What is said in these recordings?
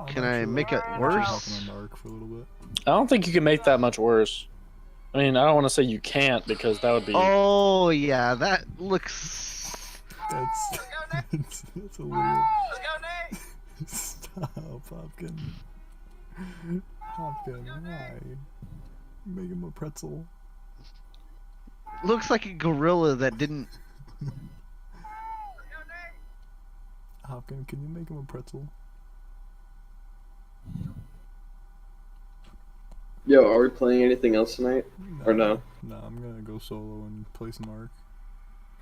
Can I make it worse? Mark for a little bit. I don't think you can make that much worse. I mean, I don't want to say you can't because that would be. Oh yeah, that looks. That's a little. Stop, Hopkin. Hopkin, why? Make him a pretzel. Looks like a gorilla that didn't. Hopkin, can you make him a pretzel? Yo, are we playing anything else tonight? Or no? No, I'm gonna go solo and play some Ark.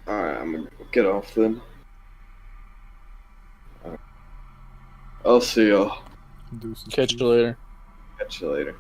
Alright, I'm gonna get off then. I'll see y'all. Catch you later. Catch you later.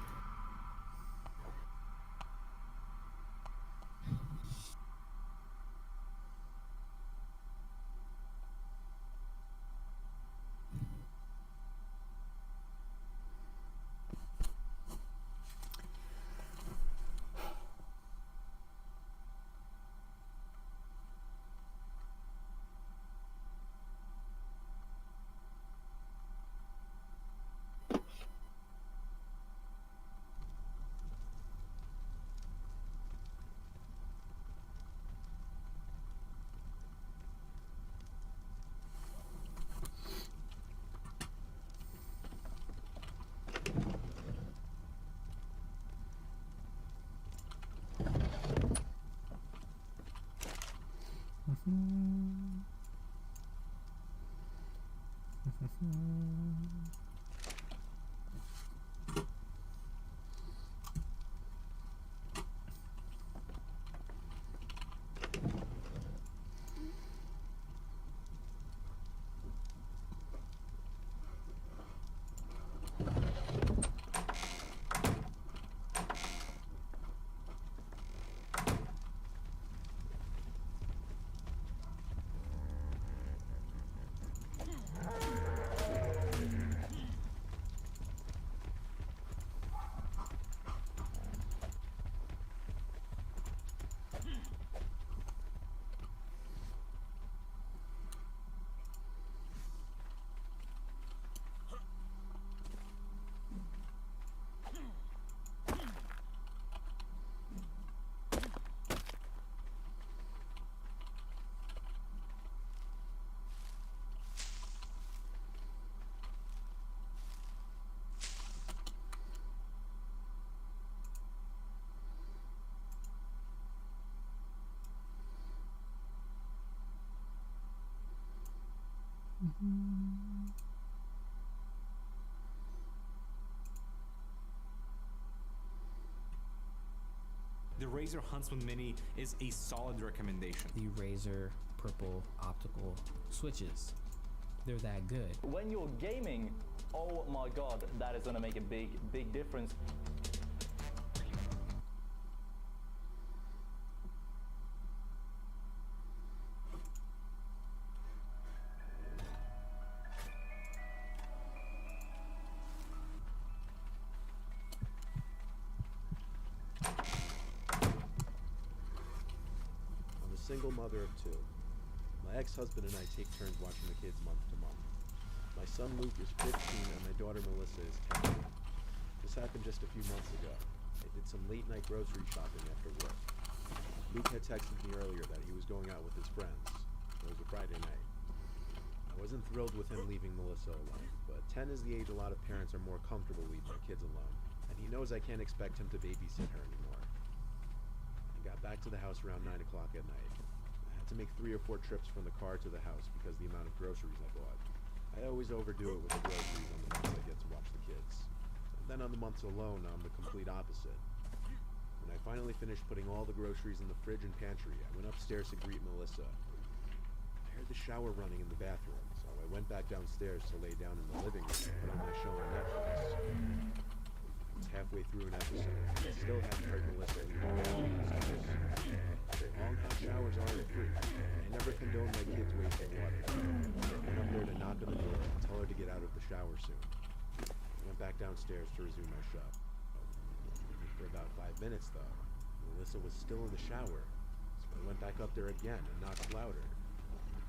The Razer Huntsman Mini is a solid recommendation. The Razer purple optical switches, they're that good. When you're gaming, oh my god, that is gonna make a big difference. Single mother of two. My ex-husband and I take turns watching the kids month to month. My son Luke is 15 and my daughter Melissa is 10. This happened just a few months ago. I did some late night grocery shopping after work. Luke had texted me earlier that he was going out with his friends. It was a Friday night. I wasn't thrilled with him leaving Melissa alone, but 10 is the age a lot of parents are more comfortable leaving their kids alone, and he knows I can't expect him to babysit her anymore. I got back to the house around 9 o'clock at night. I had to make 3 or 4 trips from the car to the house because of the amount of groceries I bought. I always overdo it with the groceries on the months I get to watch the kids. And then on the months alone, I'm the complete opposite. When I finally finished putting all the groceries in the fridge and pantry, I went upstairs to greet Melissa. I heard the shower running in the bathroom, so I went back downstairs to lay down in the living room and put on my show on Netflix. I was halfway through an episode, and I still hadn't heard Melissa leave the bathroom downstairs. Long hot showers aren't free. I never condone my kids wasting water. I went up there to knock on the door and tell her to get out of the shower soon. I went back downstairs to resume my show. For about 5 minutes, though, Melissa was still in the shower, so I went back up there again and knocked louder.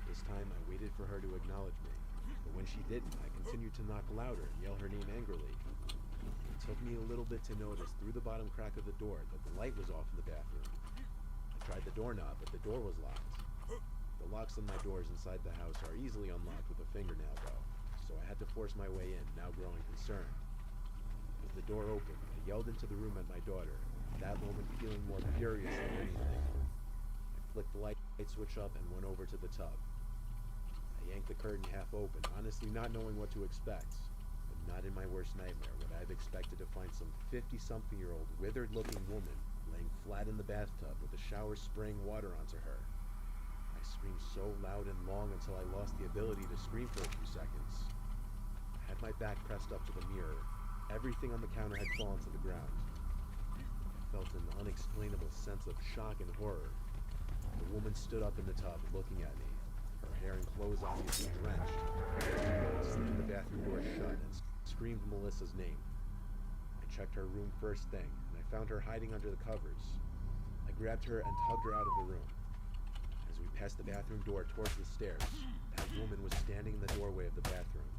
This time, I waited for her to acknowledge me. The But when she didn't, I continued to knock louder and yell her name angrily. It took me a little bit to notice through the bottom crack of the door that the light was off in the bathroom. I tried the doorknob, but the door was locked. The locks on my doors inside the house are easily unlocked with a fingernail, though, so I had to force my way in, now growing concerned. As the door opened, I yelled into the room at my daughter, at that moment feeling more furious than anything. I flicked the light switch up and went over to the tub. I yanked the curtain half open, honestly not knowing what to expect. But not in my worst nightmare would I have expected to find some 50-something-year-old withered-looking woman laying flat in the bathtub with the shower spraying water onto her. I screamed so loud and long until I lost the ability to scream for a few seconds. I had my back pressed up to the mirror. Everything on the counter had fallen to the ground. I felt an unexplainable sense of shock and horror. The woman stood up in the tub, looking at me, her hair and clothes obviously drenched. I slammed the bathroom door shut and screamed Melissa's name. I checked her room first thing, and I found her hiding under the covers. I grabbed her and tugged her out of the room. As we passed the bathroom door towards the stairs, that woman was standing in the doorway of the bathroom.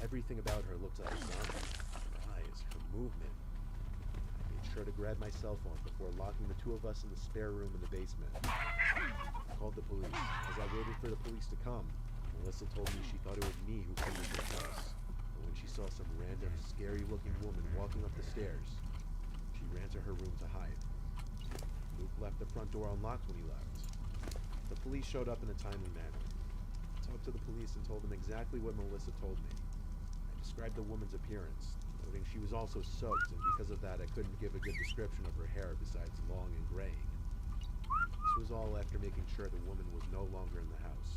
Everything about her looked like a zombie. Her eyes, her movement. I made sure to grab my cell phone before locking the two of us in the spare room in the basement. I called the police. As I waited for the police to come, Melissa told me she thought it was me who came into the house. But when she saw some random, scary-looking woman walking up the stairs, she ran to her room to hide. Luke left the front door unlocked when he left. The police showed up in a timely manner. I talked to the police and told them exactly what Melissa told me. I described the woman's appearance, noting she was also soaked, and because of that I couldn't give a good description of her hair besides long and graying. This was all after making sure the woman was no longer in the house.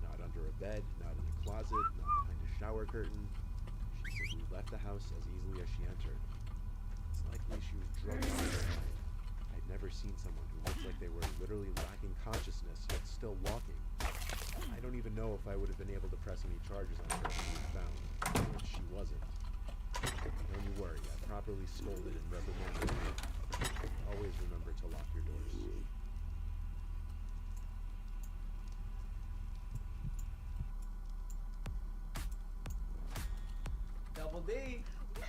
Not under a bed, not in a closet, not behind a shower curtain. She simply left the house as easily as she entered. It's likely she was drugged out of her mind. I'd never seen someone who looked like they were literally lacking consciousness yet still walking. I don't even know if I would have been able to press any charges on her if she was found, but she wasn't. Don't you worry, I properly scolded and reprimanded her. Always remember to lock your doors. Double D. No,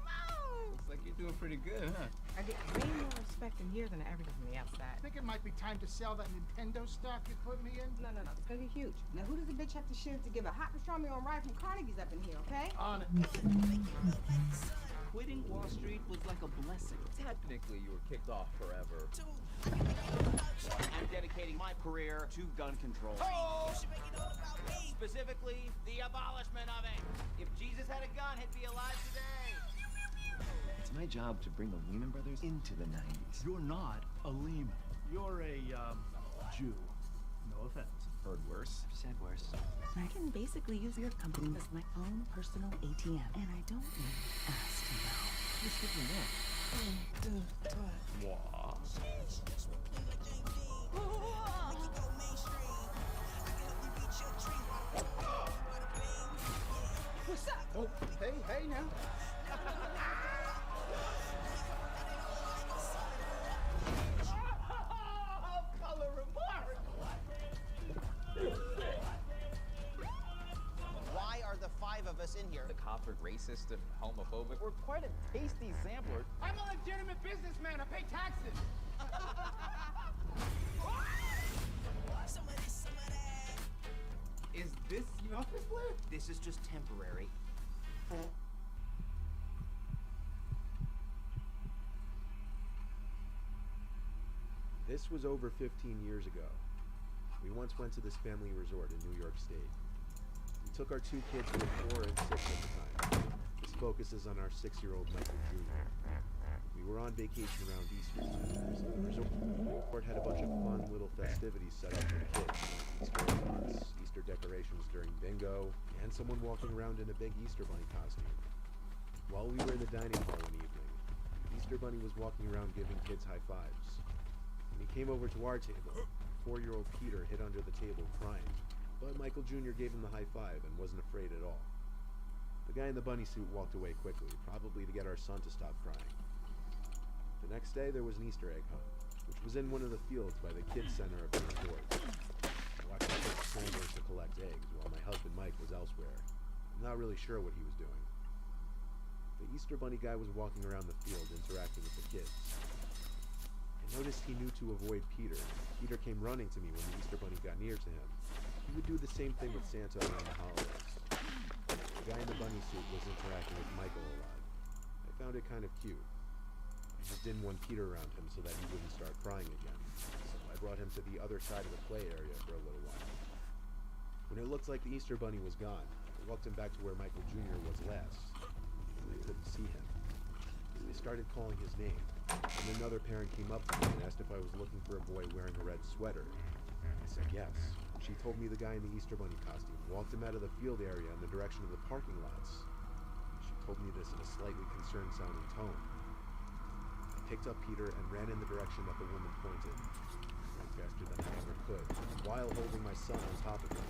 Mo! Looks like you're doing pretty good, huh? I get way more respect in here than I ever did from the outside. I think it might be time to sell that Nintendo stock you put me in. No, it's gonna be huge. Now, who does the bitch have to shiv to give a hot pastrami on ride from Carnegie's up in here, okay? On it. Quitting Wall Street was like a blessing. Technically, you were kicked off forever. I'm dedicating my career to gun control. Oh! Specifically, the abolishment of it. If Jesus had a gun, he'd be alive today. It's my job to bring the Lehman Brothers into the 90s. You're not a Lehman. You're a, Jew. No offense. Heard worse. Said worse. I can basically use your company as my own personal ATM, and I don't need ass to know. Just give me that. What's up? Oh, hey now. Color remark. Why are the five of us in here? The cops are racist and homophobic. We're quite a tasty sampler. I'm a legitimate businessman. I pay taxes. Is this your office, Blair? This is just temporary. This was over 15 years ago. We once went to this family resort in New York State. We took our two kids who were 4 and 6 at the time. This focuses on our 6-year-old Michael Jr. We were on vacation around Easter time. The resort had a bunch of fun little festivities set up for the kids. Easter eggs, Easter decorations during bingo, and someone walking around in a big Easter bunny costume. While we were in the dining hall one evening, the Easter bunny was walking around giving kids high fives. When he came over to our table, 4-year-old Peter hid under the table crying, but Michael Jr. gave him the high five and wasn't afraid at all. The guy in the bunny suit walked away quickly, probably to get our son to stop crying. The next day, there was an Easter egg hunt, which was in one of the fields by the kids' center of the resort. I watching pigs clambering to collect eggs while my husband Mike was elsewhere. I'm not really sure what he was doing. The Easter Bunny guy was walking around the field interacting with the kids. I noticed he knew to avoid Peter. Peter came running to me when the Easter Bunny got near to him. He would do the same thing with Santa around the holidays. The guy in the bunny suit was interacting with Michael a lot. I found it kind of cute. I just didn't want Peter around him so that he wouldn't start crying again. So I brought him to the other side of the play area for a little while. When it looked like the Easter Bunny was gone, I walked him back to where Michael Jr. was last. I couldn't see him. They started calling his name, and another parent came up to me and asked if I was looking for a boy wearing a red sweater. I said yes. She told me the guy in the Easter Bunny costume walked him out of the field area in the direction of the parking lots. She told me this in a slightly concerned-sounding tone. I picked up Peter and ran in the direction that the woman pointed. I ran faster than I ever could, while holding my son on top of him.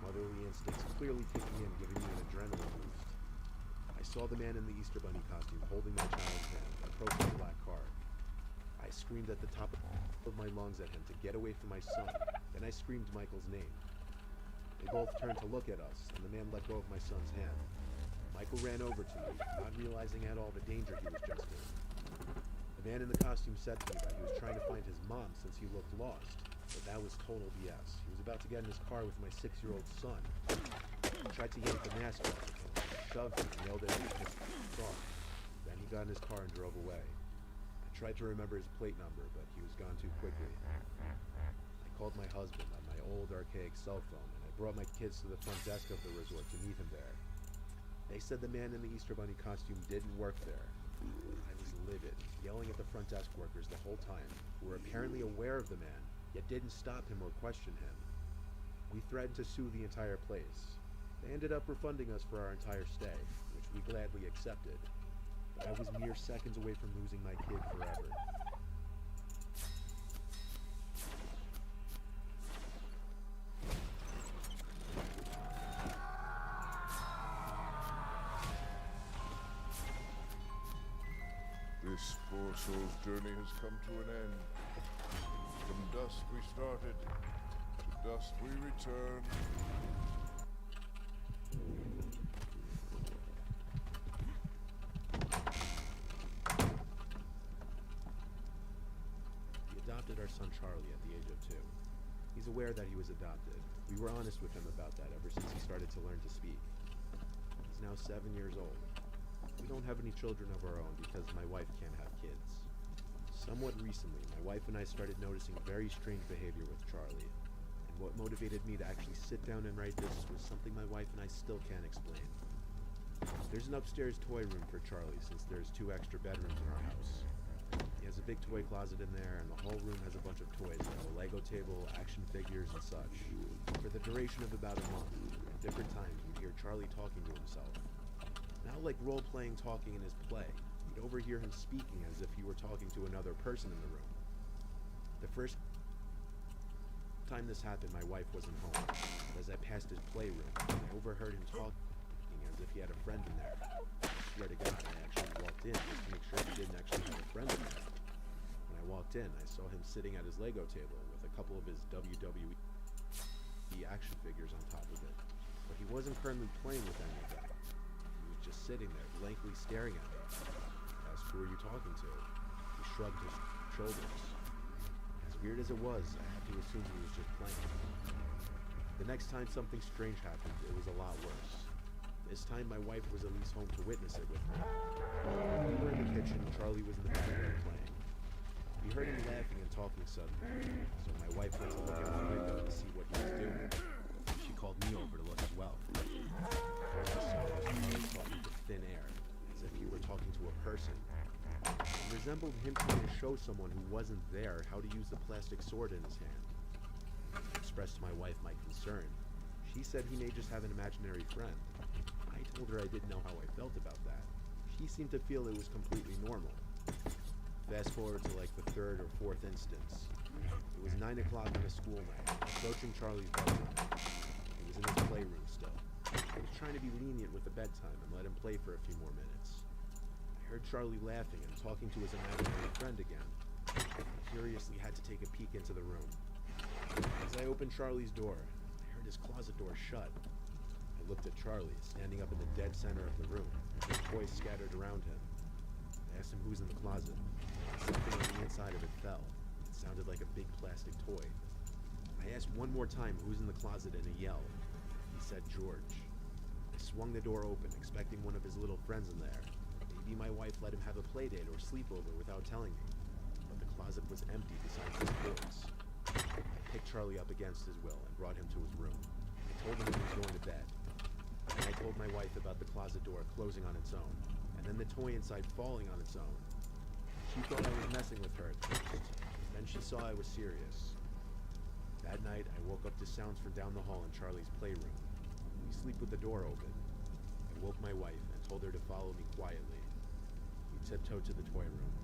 Motherly instincts clearly kicking in, giving me an adrenaline boost. I saw the man in the Easter Bunny costume holding my child's hand, approaching the black car. I screamed at the top of my lungs at him to get away from my son. Then I screamed Michael's name. They both turned to look at us, and the man let go of my son's hand. Michael ran over to me, not realizing at all the danger he was just in. The man in the costume said to me that he was trying to find his mom since he looked lost, but that was total BS. He was about to get in his car with my 6-year-old son. He tried to yank the mask off of him, shoved him, and yelled at me to piss off. Then he got in his car and drove away. I tried to remember his plate number, but he was gone too quickly. I called my husband on my old archaic cell phone, and I brought my kids to the front desk of the resort to meet him there. They said the man in the Easter Bunny costume didn't work there. I was livid, yelling at the front desk workers the whole time, who were apparently aware of the man, yet didn't stop him or question him. We threatened to sue the entire place. They ended up refunding us for our entire stay, which we gladly accepted. But I was mere seconds away from losing my kid forever. This poor soul's journey has come to an end. From dust we started, to dust we return. We adopted our son Charlie at the age of 2. He's aware that he was adopted. We were honest with him about that ever since he started to learn to speak. He's now 7 years old. We don't have any children of our own because my wife can't have kids. Somewhat recently, my wife and I started noticing very strange behavior with Charlie. And what motivated me to actually sit down and write this was something my wife and I still can't explain. There's an upstairs toy room for Charlie since there's 2 extra bedrooms in our house. He has a big toy closet in there, and the whole room has a bunch of toys like a Lego table, action figures, and such. For the duration of about a month, at different times, we'd hear Charlie talking to himself. Not like role-playing talking in his play. You'd overhear him speaking as if he were talking to another person in the room. The first time this happened, my wife wasn't home. But as I passed his playroom, I overheard him talking as if he had a friend in there. I swear to God, I actually walked in just to make sure he didn't actually have a friend in there. When I walked in, I saw him sitting at his Lego table with a couple of his WWE action figures on top of it. But he wasn't currently playing with any of them. Just sitting there, blankly staring at me. I asked, "Who are you talking to?" He shrugged his shoulders. As weird as it was, I had to assume he was just playing. The next time something strange happened, it was a lot worse. This time, my wife was at least home to witness it with me. We were in the kitchen, Charlie was in the backyard playing. We heard him laughing and talking suddenly, so my wife went to look out the window to see what he was doing. She called me over to look as well. All I saw was Charlie talking to thin air, as if he were talking to a person. It resembled him trying to show someone who wasn't there how to use the plastic sword in his hand. I expressed to my wife my concern. She said he may just have an imaginary friend. I told her I didn't know how I felt about that. She seemed to feel it was completely normal. Fast forward to like the 3rd or 4th instance. It was 9 o'clock on a school night, approaching Charlie's bedtime. He was in his playroom still. I was trying to be lenient with the bedtime and let him play for a few more minutes. I heard Charlie laughing and talking to his imaginary friend again. I curiously had to take a peek into the room. As I opened Charlie's door, I heard his closet door shut. I looked at Charlie, standing up in the dead center of the room, with toys scattered around him. I asked him who was in the closet. Something on the inside of it fell. It sounded like a big plastic toy. I asked one more time who's in the closet and he yelled. He said George. I swung the door open, expecting one of his little friends in there. Maybe my wife let him have a play date or sleepover without telling me. But the closet was empty besides his toys. I picked Charlie up against his will and brought him to his room. I told him he was going to bed. And I told my wife about the closet door closing on its own, and then the toy inside falling on its own. She thought I was messing with her at first. Then she saw I was serious. That night, I woke up to sounds from down the hall in Charlie's playroom. We sleep with the door open. I woke my wife and told her to follow me quietly. We tiptoed to the toy room.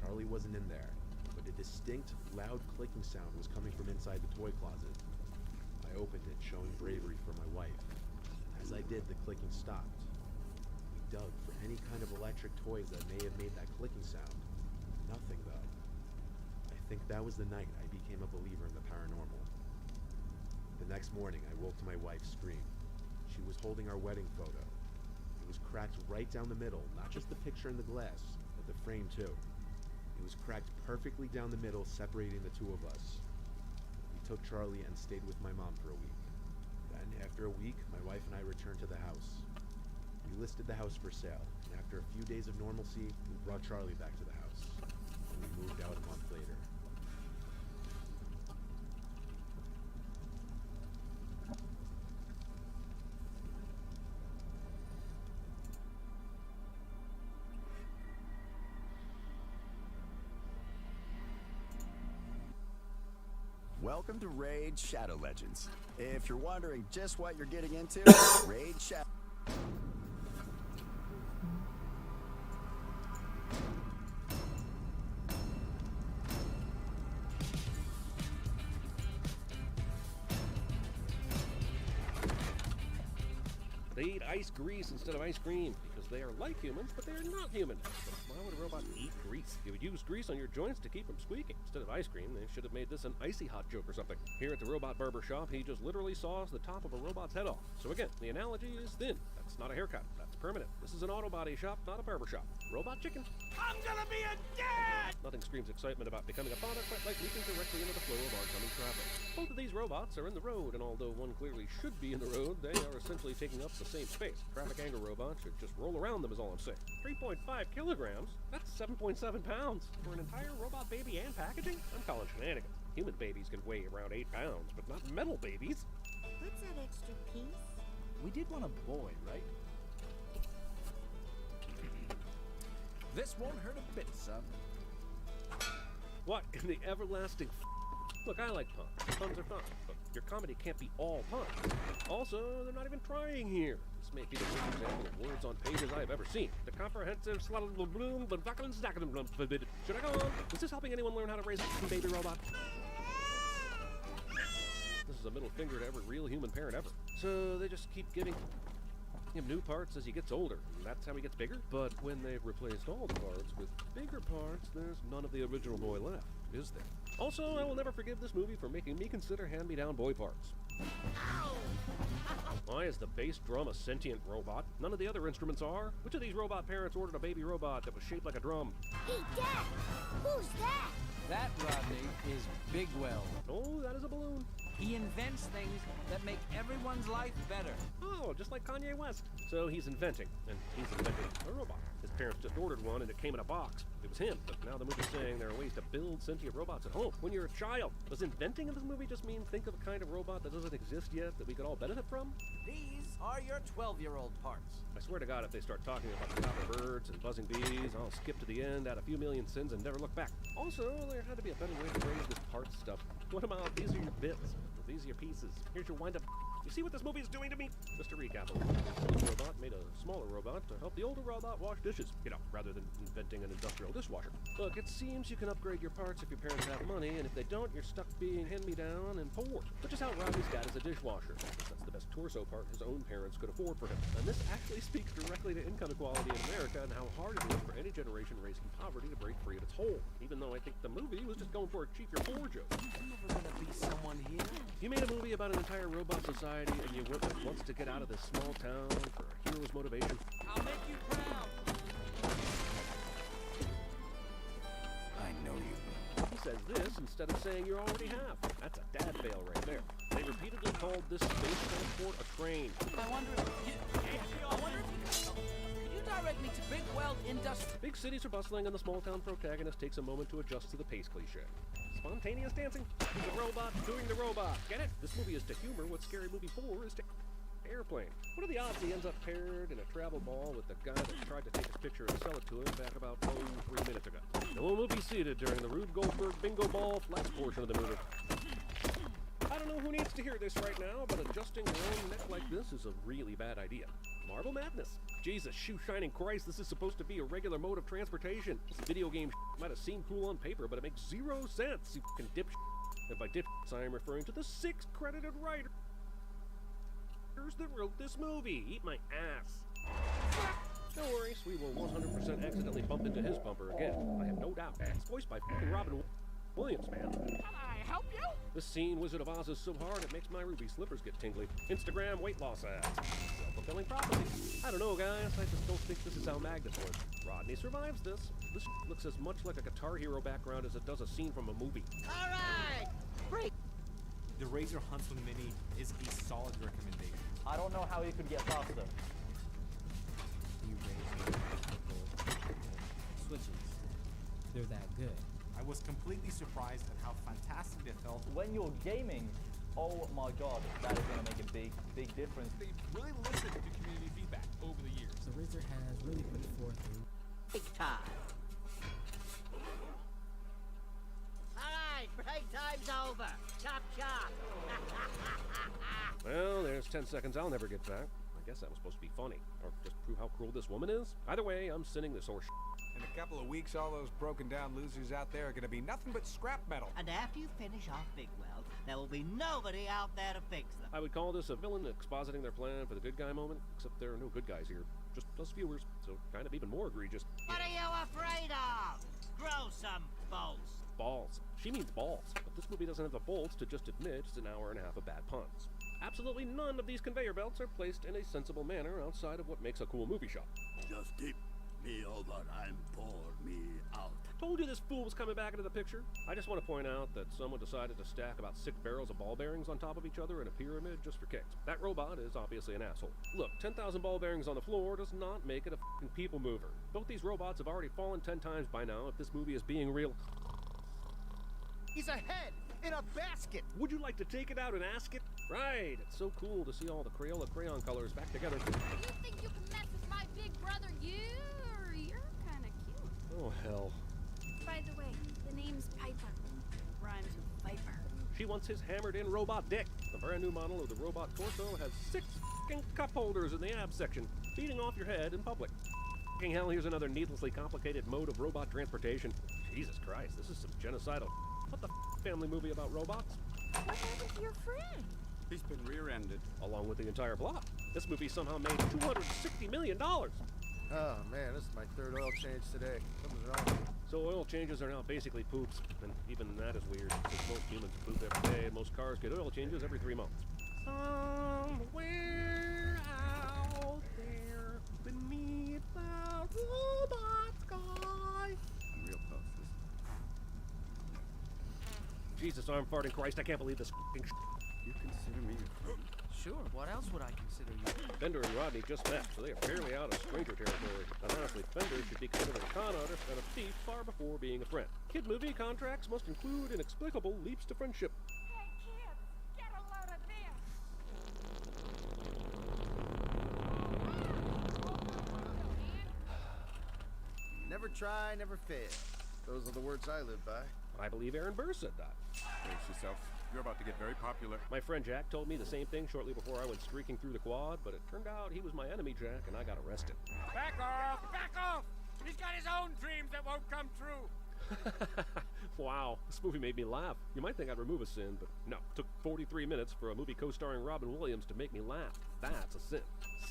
Charlie wasn't in there, but a distinct, loud clicking sound was coming from inside the toy closet. I opened it, showing bravery for my wife. As I did, the clicking stopped. We dug for any kind of electric toys that may have made that clicking sound. Nothing, though. I think that was the night I became a believer in the paranormal. The next morning, I woke to my wife's scream. She was holding our wedding photo. It was cracked right down the middle, not just the picture in the glass, but the frame too. It was cracked perfectly down the middle, separating the two of us. We took Charlie and stayed with my mom for a week. Then, after a week, my wife and I returned to the house. We listed the house for sale, and after a few days of normalcy, we brought Charlie back to the house. And we moved out a month later. Welcome to Raid Shadow Legends. If you're wondering just what you're getting into, Raid Shadow... They eat ice grease instead of ice cream because they are like humans, but they are not human. But why would a robot eat grease? You would use grease on your joints to keep them squeaking. Instead of ice cream, they should have made this an icy hot joke or something. Here at the robot barber shop, he just literally saws the top of a robot's head off. So again, the analogy is thin. That's not a haircut. That's permanent. This is an auto body shop, not a barber shop. Robot chicken. I'm gonna be a dad! Nothing screams excitement about becoming a father quite like leaping directly into the flow of oncoming traffic. Both of these robots are in the road, and although one clearly should be in the road, they are essentially taking up the same space. Traffic anger robots should just roll around them is all I'm saying. 3.5 kilograms? That's 7.7 pounds. For an entire robot baby and packaging? I'm calling shenanigans. Human babies can weigh around 8 pounds, but not metal babies. What's that extra piece? We did want a boy, right? This won't hurt a bit, son. What in the everlasting Look, I like puns. Puns are fun, but your comedy can't be all puns. Also, they're not even trying here. This may be the worst example of words on pages I have ever seen. The comprehensive Should I go on? Is this helping anyone learn how to raise a baby robot? This is a middle finger to every real human parent ever. So they just keep giving him new parts as he gets older, and that's how he gets bigger. But when they've replaced all the parts with bigger parts, there's none of the original boy left, is there? Also, I will never forgive this movie for making me consider hand-me-down boy parts. Why is the bass drum a sentient robot? None of the other instruments are. Which of these robot parents ordered a baby robot that was shaped like a drum? Hey, Dad! Who's that? That, Rodney, is Bigwell. Oh, that is a balloon. He invents things that make everyone's life better. Oh, just like Kanye West. So he's inventing, and he's invented a robot. His parents just ordered one, and it came in a box. It was him, but now the movie's saying there are ways to build sentient robots at home. When you're a child, does inventing in this movie just mean think of a kind of robot that doesn't exist yet that we could all benefit from? These are your 12-year-old parts. I swear to God, if they start talking about the copper birds and buzzing bees, I'll skip to the end, add a few million sins, and never look back. Also, there had to be a better way to phrase this parts stuff. What about these are your bits? These are your pieces. Here's your wind-up. You see what this movie is doing to me? Just to recap, the robot made a smaller robot to help the older robot wash dishes, rather than inventing an industrial dishwasher. Look, it seems you can upgrade your parts if your parents have money, and if they don't, you're stuck being hand-me-down and poor. Which is how Rodney's dad is a dishwasher. That's the best torso part his own parents could afford for him. And this actually speaks directly to income equality in America and how hard it is for any generation raised in poverty to break free of its hold. Even though I think the movie was just going for a cheap your poor joke. I'm never gonna be someone here. You made a movie about an entire robot society and you wants to get out of this small town for a hero's motivation. I'll make you proud. I know you. He says this instead of saying you already have. That's a dad fail right there. They repeatedly called this space transport a train. I wonder if you could you direct me to Big Weld Industry? Big cities are bustling and the small town protagonist takes a moment to adjust to the pace cliche. Spontaneous dancing. He's a robot doing the robot. Get it? This movie is to humor what Scary Movie 4 is to Airplane. What are the odds he ends up paired in a travel ball with the guy that tried to take his picture and sell it to him back about 3 minutes ago? No one will be seated during the Rube Goldberg bingo ball flats portion of the movie. I don't know who needs to hear this right now, but adjusting your own neck like this is a really bad idea. Marble Madness. Jesus, shoe shining Christ, this is supposed to be a regular mode of transportation. This video game might have seemed cool on paper, but it makes 0 sense, you fucking dip. And by dip, I am referring to the 6 credited writers that wrote this movie. Eat my ass. No worries, we will 100% accidentally bump into his bumper again. I have no doubt. It's voiced by fucking Robin Williams, man. Can I help you? This scene, Wizard of Oz, is so hard it makes my ruby slippers get tingly. Instagram weight loss ads. Self-fulfilling prophecy. I don't know, guys. I just don't think this is how Magnus works. Rodney survives this. This looks as much like a Guitar Hero background as it does a scene from a movie. All right. Break. The Razor Huntsman Mini is a solid recommendation. I don't know how you could get faster. The Razor switches. They're that good. I was completely surprised at how fantastic they felt. When you're gaming, oh my god, that is going to make a big difference. They really listened to community feedback over the years. The Razor has really put forth a Break time. All right, break time's over. Chop chop. Well, there's 10 seconds I'll never get back. I guess that was supposed to be funny, or just prove how cruel this woman is. Either way, I'm sending this horse. In a couple of weeks, all those broken down losers out there are gonna be nothing but scrap metal. And after you finish off Big Weld, there will be nobody out there to fix them. I would call this a villain expositing their plan for the good guy moment, except there are no good guys here. Just us viewers, so kind of even more egregious. What are you afraid of? Grow some bolts. Balls. She means balls, but this movie doesn't have the bolts to just admit it's an hour and a half of bad puns. Absolutely none of these conveyor belts are placed in a sensible manner outside of what makes a cool movie shot. Just tip me over and pour me out. Told you this fool was coming back into the picture. I just want to point out that someone decided to stack about 6 barrels of ball bearings on top of each other in a pyramid just for kicks. That robot is obviously an asshole. Look, 10,000 ball bearings on the floor does not make it a fucking people mover. Both these robots have already fallen 10 times by now if this movie is being real. He's a head in a basket. Would you like to take it out and ask it? Right, it's so cool to see all the Crayola crayon colors back together. You think you can mess with my big brother? You're kind of cute. Oh, hell. By the way, the name's Piper. Rhymes with Viper. She wants his hammered-in robot dick. The brand new model of the robot torso has 6 fucking cup holders in the ab section, feeding off your head in public. Fucking hell, here's another needlessly complicated mode of robot transportation. Jesus Christ, this is some genocidal. What the family movie about robots? What happened to your friend? He's been rear-ended. Along with the entire plot. This movie somehow made $260 million. Oh man, this is my 3rd oil change today. Something's wrong. So oil changes are now basically poops, and even that is weird, since most humans poop every day, and most cars get oil changes every 3 months. Somewhere out there, beneath the robot sky. I'm real close. Jesus, I'm farting Christ, I can't believe this f***ing You consider me your friend? Sure, what else would I consider you? Fender and Rodney just met, so they are fairly out of stranger territory. And honestly, Fender should be considered a con artist and a thief far before being a friend. Kid movie contracts must include inexplicable leaps to friendship. Hey kids, get a load of this. Never try, never fail. Those are the words I live by. I believe Aaron Burr said that. Brace yourself. You're about to get very popular. My friend Jack told me the same thing shortly before I went streaking through the quad, but it turned out he was my enemy, Jack, and I got arrested. Back off! Back off! He's got his own dreams that won't come true. Wow, this movie made me laugh. You might think I'd remove a sin, but no. It took 43 minutes for a movie co-starring Robin Williams to make me laugh. That's a sin.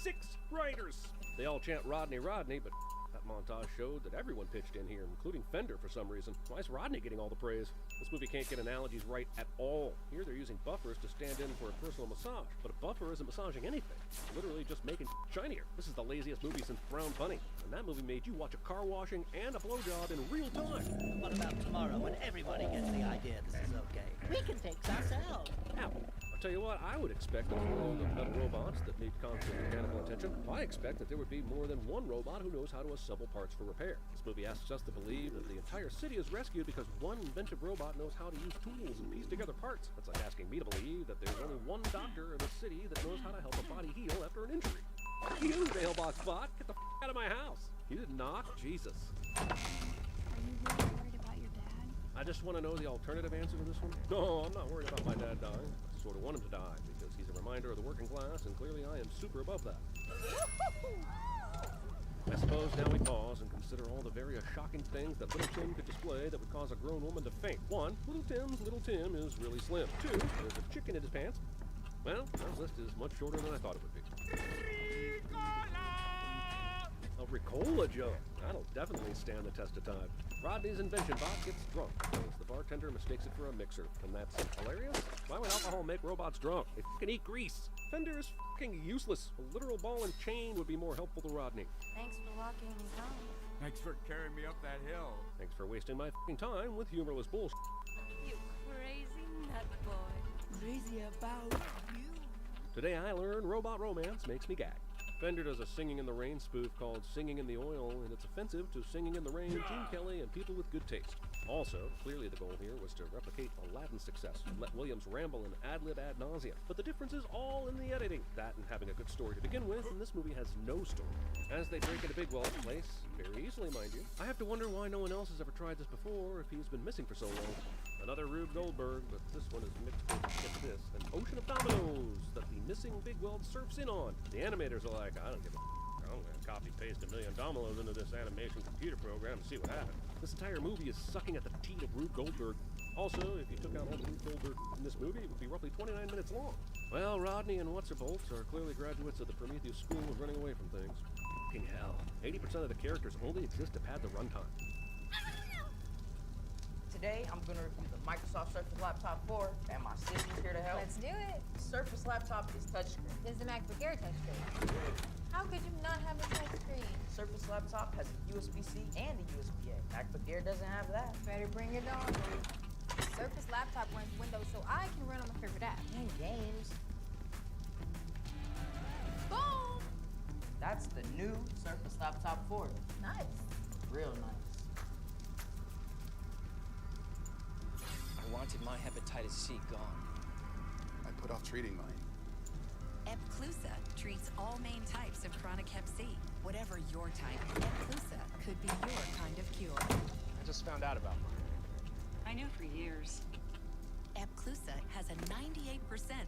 6 writers! They all chant Rodney, Rodney, but that montage showed that everyone pitched in here, including Fender for some reason. Why is Rodney getting all the praise? This movie can't get analogies right at all. Here they're using buffers to stand in for a personal massage, but a buffer isn't massaging anything. It's literally just making shinier. This is the laziest movie since Brown Bunny, and that movie made you watch a car washing and a blowjob in real time. What about tomorrow when everybody gets the idea this is okay? We can fix ourselves. Apple. I'll tell you what, I would expect in a world of metal robots that need constant mechanical attention, I expect that there would be more than one robot who knows how to assemble parts for repair. This movie asks us to believe that the entire city is rescued because one inventive robot knows how to use tools and piece together parts. That's like asking me to believe that there's only one doctor in the city that knows how to help a body heal after an injury. You, mailbox bot, get the out of my house. You didn't knock? Jesus. Are you really worried about your dad? I just want to know the alternative answer to this one. No, I'm not worried about my dad dying. I sort of want him to die because he's a reminder of the working class, and clearly I am super above that. I suppose now we pause and consider all the various shocking things that little Tim could display that would cause a grown woman to faint. 1, little Tim is really slim. 2, there's a chicken in his pants. Well, that list is much shorter than I thought it would be. A Ricola joke. That'll definitely stand the test of time. Rodney's invention bot gets drunk because the bartender mistakes it for a mixer. And that's hilarious? Why would alcohol make robots drunk? They can eat grease. Fender is fucking useless. A literal ball and chain would be more helpful to Rodney. Thanks for walking me home. Thanks for carrying me up that hill. Thanks for wasting my fucking time with humorless bullshit. You crazy nut boy. Crazy about you. Today I learned robot romance makes me gag. Fender does a Singing in the Rain spoof called Singing in the Oil, and it's offensive to Singing in the Rain, Gene Kelly, and people with good taste. Also, clearly the goal here was to replicate Aladdin's success and let Williams ramble and ad-lib ad nauseum. But the difference is all in the editing. That and having a good story to begin with, and this movie has no story. As they break into Bigwell's place, very easily mind you, I have to wonder why no one else has ever tried this before if he's been missing for so long. Another Rube Goldberg, but this one is mixed with, get this, an ocean of dominoes that the missing Bigwell surfs in on. The animators are like, I don't give a I'm gonna copy-paste 1 million dominoes into this animation computer program and see what happens. This entire movie is sucking at the teat of Rube Goldberg. Also, if you took out all the Rube Goldberg in this movie, it would be roughly 29 minutes long. Well, Rodney and What's-Her-Bolts are clearly graduates of the Prometheus School of running away from things. Fucking hell. 80% of the characters only exist to pad the runtime. Today, I'm going to review the Microsoft Surface Laptop 4, and my sister's here to help. Let's do it. Surface Laptop is touchscreen. Is the MacBook Air touchscreen? How could you not have a touchscreen? Surface Laptop has a USB-C and a USB-A. MacBook Air doesn't have that. Better bring it on. Surface Laptop runs Windows, so I can run on my favorite app. And games. Boom! That's the new Surface Laptop 4. Nice. Real nice. I wanted my hepatitis C gone. I put off treating mine. Epclusa treats all main types of chronic hep C. Whatever your type, Epclusa could be your kind of cure. I just found out about mine. I knew for years. Epclusa has a 98%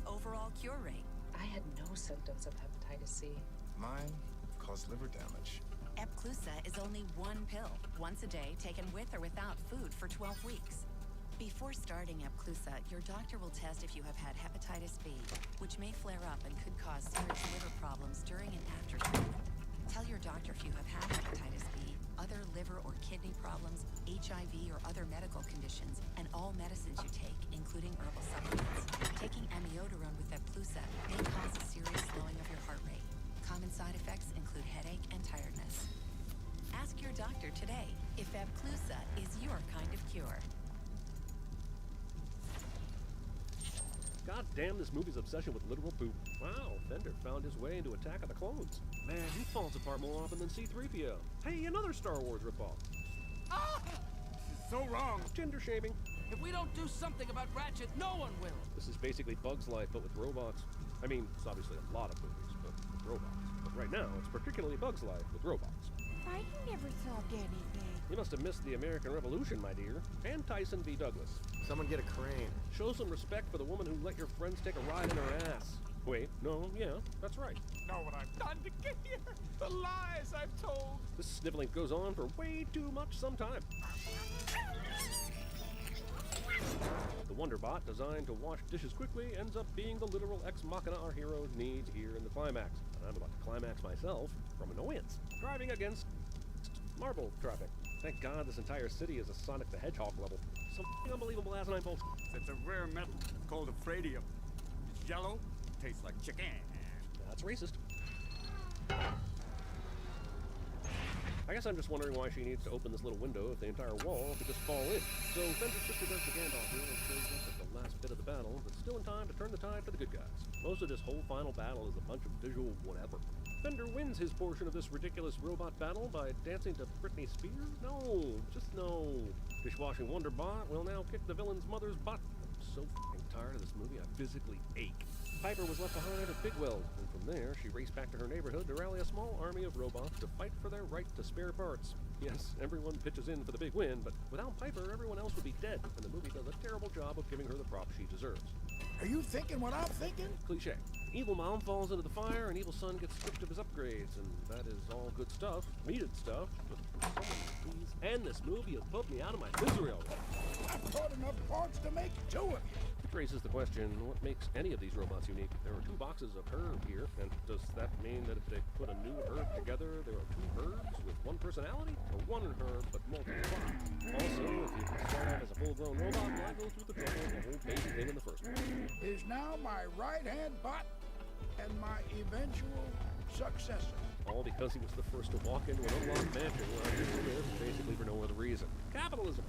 overall cure rate. I had no symptoms of hepatitis C. Mine caused liver damage. Epclusa is only 1 pill, once a day, taken with or without food for 12 weeks. Before starting Epclusa, your doctor will test if you have had hepatitis B, which may flare up and could cause serious liver problems during and after treatment. Tell your doctor if you have had hepatitis B, other liver or kidney problems, HIV or other medical conditions, and all medicines you take, including herbal supplements. Taking amiodarone with Epclusa may cause a serious slowing of your heart rate. Common side effects include headache and tiredness. Ask your doctor today if Epclusa is your kind of cure. God damn this movie's obsession with literal poop. Wow, Fender found his way into Attack of the Clones. Man, he falls apart more often than C-3PO. Hey, another Star Wars ripoff. Ah! This is so wrong. Gender shaming. If we don't do something about Ratchet, no one will. This is basically Bug's Life, but with robots. I mean, it's obviously a lot of movies, but with robots. But right now, it's particularly Bug's Life with robots. I never talk anything. You must have missed the American Revolution, my dear. And Tyson v. Douglas. Someone get a crane. Show some respect for the woman who let your friends take a ride in her ass. Wait, no, yeah, that's right. Know what I've done to get here? The lies I've told. This sniveling goes on for way too much sometime. The Wonderbot, designed to wash dishes quickly, ends up being the literal ex machina our heroes need here in the climax. And I'm about to climax myself from annoyance. Driving against marble traffic. Thank God this entire city is a Sonic the Hedgehog level. Some unbelievable asinine bullshit. It's a rare metal called ephradium. It's yellow, tastes like chicken. That's racist. I guess I'm just wondering why she needs to open this little window if the entire wall could just fall in. So Fender's sister does the Gandalf here and shows up at the last bit of the battle, but still in time to turn the tide for the good guys. Most of this whole final battle is a bunch of visual whatever. Fender wins his portion of this ridiculous robot battle by dancing to Britney Spears? No, just no. Dishwashing Wonderbot will now kick the villain's mother's butt. I'm so f***ing tired of this movie, I physically ache. Piper was left behind at Bigweld, and from there she raced back to her neighborhood to rally a small army of robots to fight for their right to spare parts. Yes, everyone pitches in for the big win, but without Piper, everyone else would be dead, and the movie does a terrible job of giving her the props she deserves. Are you thinking what I'm thinking? Cliche. Evil mom falls into the fire, and evil son gets stripped of his upgrades, and that is all good stuff, needed stuff, but someone please end this movie and put me out of my misery already. I've caught enough parts to make two of you. Which raises the question, what makes any of these robots unique? There are 2 boxes of herb here, and does that mean that if they put a new herb together, there are 2 herbs with 1 personality? Or 1 herb but multiple plots? Also, if you start out as a full-grown robot, why go through the trouble of the whole baby thing in the first place? Is now my right-hand bot and my eventual successor. All because he was the first to walk into an unlocked mansion where I used to live, basically for no other reason. Capitalism!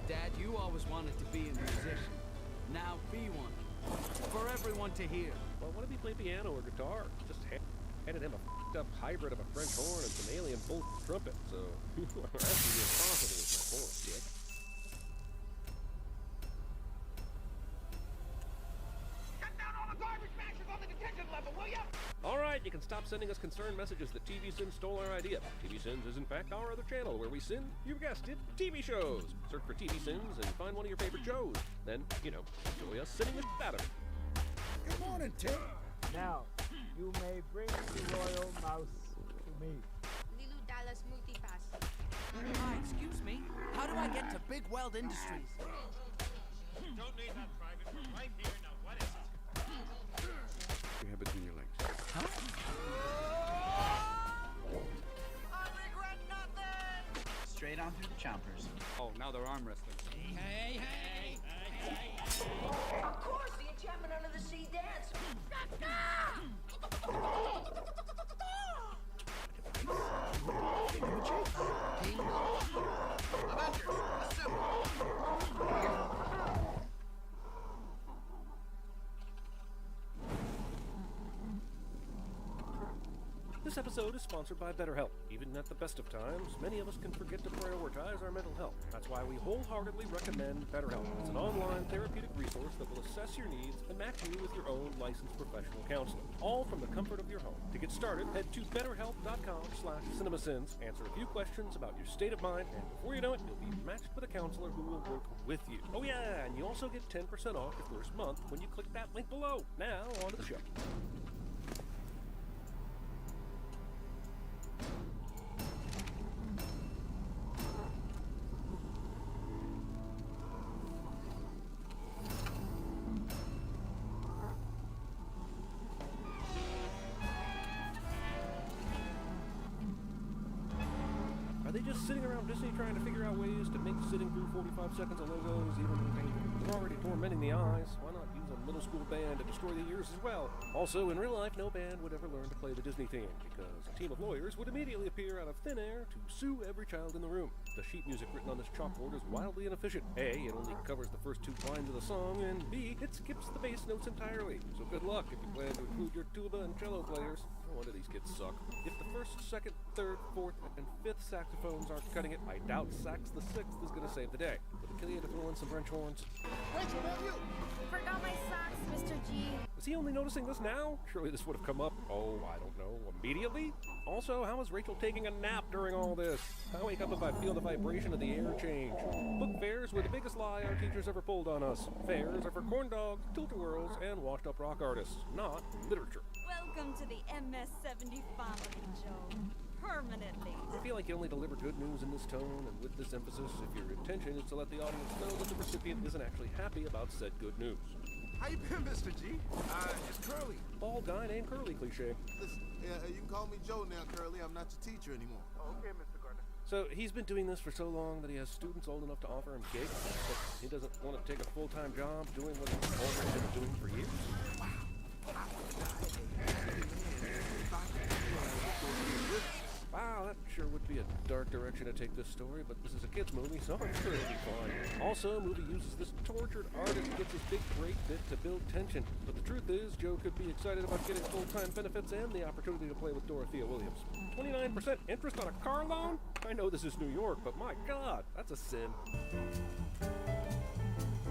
Dad, you always wanted to be a musician. Now be one. For everyone to hear. Well, what if he played piano or guitar? Just handed him a f***ed up hybrid of a French horn and some alien bull trumpet, so you are asking the impossible is my point, dick. Cut down all the garbage mashers on the detention level, will ya? Alright, you can stop sending us concerned messages that TV Sins stole our idea. TV Sins is in fact our other channel where we sin, you guessed it, TV shows. Search for TV Sins and find one of your favorite shows. Then, enjoy us sitting out of it. Good morning, Tim. Now, you may bring the royal mouse to me. Lilu Dallas Multipass. Hi, excuse me. How do I get to Big Weld Industries? Don't need that, Private. We're right here. Now, what is it? You have between your legs. Huh? I regret nothing! Straight on through the chompers. Oh, now they're arm wrestling. Hey! Of course, the enchantment under the sea dance. This episode is sponsored by BetterHelp. Even at the best of times, many of us can forget to prioritize our mental health. That's why we wholeheartedly recommend BetterHelp. It's an online therapeutic resource that will assess your needs and match you with your own licensed professional counselor, all from the comfort of your home. To get started, head to betterhelp.com/cinemasins, answer a few questions about your state of mind, and before you know it, you'll be matched with a counselor who will work with you. Oh yeah, and you also get 10% off your first month when you click that link below. Now, on to the show. Are they just sitting around Disney trying to figure out ways to make sitting through 45 seconds of logos even painful? They're already tormenting the eyes. Why not use a middle school band to destroy the ears as well? Also, in real life, no band would ever learn to play the Disney theme because a team of lawyers would immediately appear out of thin air to sue every child in the room. The sheet music written on this chalkboard is wildly inefficient. A, it only covers the first 2 lines of the song, and B, it skips the bass notes entirely. So good luck if you plan to include your tuba and cello players. No wonder these kids suck. If the first, second, third, fourth, and fifth saxophones aren't cutting it, I doubt sax the sixth is gonna save the day. Would it kill you to throw in some French horns? Rachel, man, you! Forgot my socks, Mr. G. Is he only noticing this now? Surely this would have come up, oh, I don't know, immediately? Also, how is Rachel taking a nap during all this? I wake up if I feel the vibration of the air change. Book fairs were the biggest lie our teachers ever pulled on us. Fairs are for corn dogs, tilt-a-whirls, and washed-up rock artists, not literature. Welcome to the MS-70 family, Joe. Permanently. I feel like you only deliver good news in this tone and with this emphasis if your intention is to let the audience know that the recipient isn't actually happy about said good news. How you been, Mr. G? It's Curly. Bald guy named Curly cliche. Listen, you can call me Joe now, Curly. I'm not your teacher anymore. Okay, Mr. Gardner. So he's been doing this for so long that he has students old enough to offer him gigs, but he doesn't want to take a full-time job doing what he's already been doing for years. Wow, that sure would be a dark direction to take this story, but this is a kid's movie, so I'm sure it'll be fine. Also, movie uses this tortured artist gets his big break bit to build tension. But the truth is, Joe could be excited about getting full-time benefits and the opportunity to play with Dorothea Williams. 29% interest on a car loan? I know this is New York, but my God, that's a sin.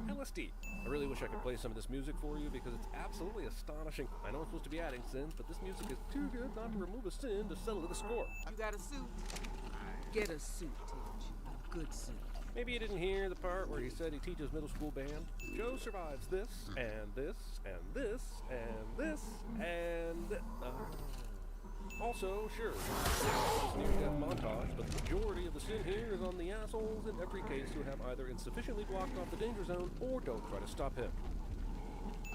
LSD. I really wish I could play some of this music for you because it's absolutely astonishing. I know I'm supposed to be adding sins, but this music is too good not to remove a sin to settle to the score. You got a suit? Get a suit, Tidge. A good suit. Maybe you didn't hear the part where he said he teaches middle school band. Joe survives this, and this, and this, and this, and... Also, sure, this near-death montage, but the majority of the sin here is on the assholes in every case who have either insufficiently blocked off the danger zone or don't try to stop him.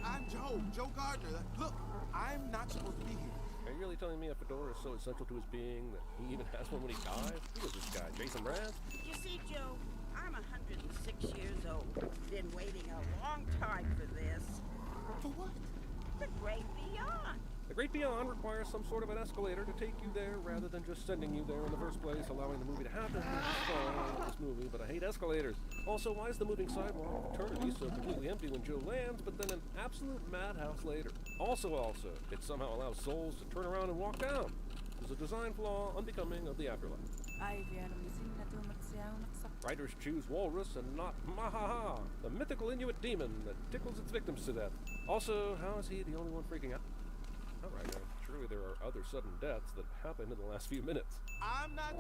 I'm Joe Gardner. Look, I'm not supposed to be here. Are you really telling me a fedora is so essential to his being that he even has one when he dies? Who is this guy, Jason Mraz? You see, Joe, I'm 106 years old. Been waiting a long time for this. For what? The Great Beyond. The Great Beyond requires some sort of an escalator to take you there rather than just sending you there in the first place, allowing the movie to happen. Which is fine, I like this movie, but I hate escalators. Also, why is the moving sidewalk of eternity so completely empty when Joe lands, but then an absolute madhouse later? Also, it somehow allows souls to turn around and walk down. There's a design flaw unbecoming of the afterlife. Writers choose walrus and not Mahaha, the mythical Inuit demon that tickles its victims to death. Also, how is he the only one freaking out? Alright, now, surely there are other sudden deaths that happened in the last few minutes. I'm not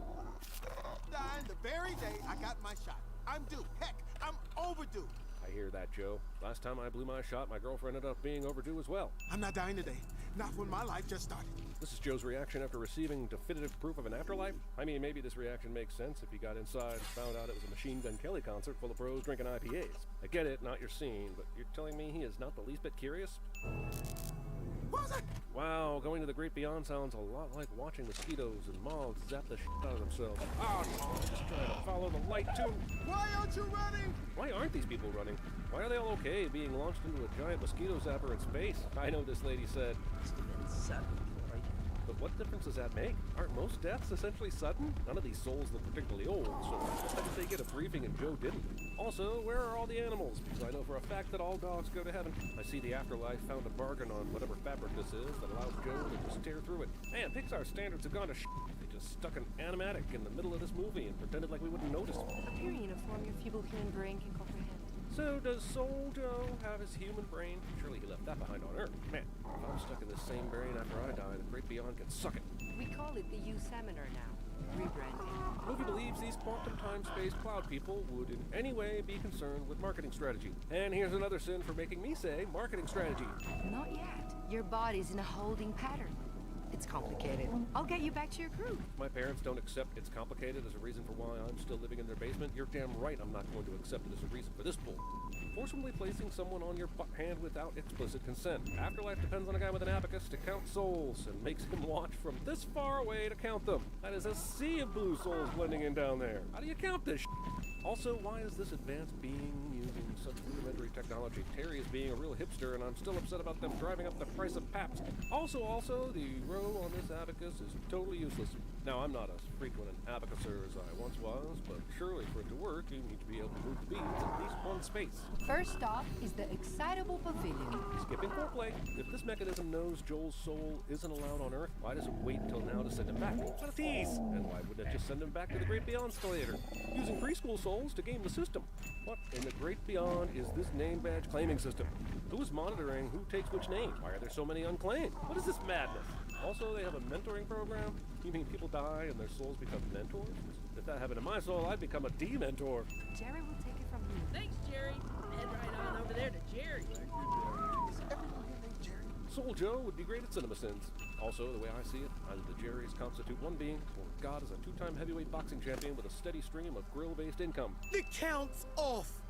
dying the very day I got my shot. I'm due. Heck, I'm overdue. I hear that, Joe. Last time I blew my shot, my girlfriend ended up being overdue as well. I'm not dying today. Not when my life just started. This is Joe's reaction after receiving definitive proof of an afterlife. I mean, maybe this reaction makes sense if he got inside and found out it was a Machine Gun Kelly concert full of bros drinking IPAs. I get it, not your scene, but you're telling me he is not the least bit curious? What was that? Wow, going to the Great Beyond sounds a lot like watching mosquitoes and moths zap the shit out of themselves. Ah, just trying to follow the light too. Why aren't you running? Why aren't these people running? Why are they all okay being launched into a giant mosquito zapper in space? I know this lady said. Must have been sudden, right? But what difference does that make? Aren't most deaths essentially sudden? None of these souls look particularly old, so how did they get a briefing and Joe didn't? Also, where are all the animals? Because I know for a fact that all dogs go to heaven. I see the afterlife found a bargain on whatever fabric this is that allows Joe to just tear through it. Man, Pixar standards have gone to They just stuck an animatic in the middle of this movie and pretended like we wouldn't notice. A pure uniform your feeble human brain can comprehend. So does Soul Joe have his human brain? Surely he left that behind on Earth. Man, if I'm stuck in this same brain after I die, the Great Beyond can suck it. We call it the U-Seminar now. Rebranding. Movie believes these quantum time-space cloud people would in any way be concerned with marketing strategy. And here's another sin for making me say marketing strategy. Not yet. Your body's in a holding pattern. It's complicated. I'll get you back to your crew. My parents don't accept it's complicated as a reason for why I'm still living in their basement. You're damn right I'm not going to accept it as a reason for this bull. Forcibly placing someone on your butt hand without explicit consent. Afterlife depends on a guy with an abacus to count souls and makes him watch from this far away to count them. That is a sea of blue souls blending in down there. How do you count this Also, why is this advanced being using such rudimentary technology? Terry is being a real hipster, and I'm still upset about them driving up the price of Pabst. Also, the row on this abacus is totally useless. Now, I'm not as frequent an abacuser as I once was, but surely for it to work, you need to be able to move the beads at least one space. First stop is the excitable pavilion. Skipping foreplay. If this mechanism knows Joel's soul isn't allowed on Earth, why does it wait until now to send him back? What a tease! And why wouldn't it just send him back to the Great Beyond escalator? Using preschool souls to game the system. What in the Great Beyond is this name badge claiming system? Who is monitoring who takes which name? Why are there so many unclaimed? What is this madness? Also, they have a mentoring program? You mean people die and their souls become mentors? If that happened to my soul, I'd become a D-mentor. Jerry will take it from here. Thanks, Jerry. Head right on over there to Jerry. Is everyone here named Jerry? Soul Joe would be great at cinema sins. Also, the way I see it, either the Jerrys constitute one being, or God is a two-time heavyweight boxing champion with a steady stream of grill-based income. The count's off!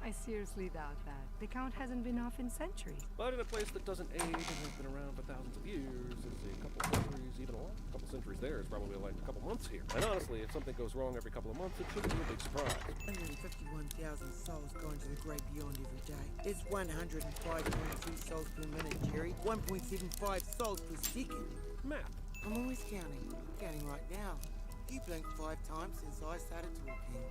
I seriously doubt that. The count hasn't been off in centuries. But in a place that doesn't age and has been around for thousands of years, is a couple centuries even a lot. A couple centuries there is probably like a couple months here. And honestly, if something goes wrong every couple of months, it shouldn't be a big surprise. 151,000 souls going to the Great Beyond every day. It's 105.3 souls per minute, Jerry. 1.75 souls per second. Math. I'm always counting. Counting right now. You blinked 5 times since I started talking.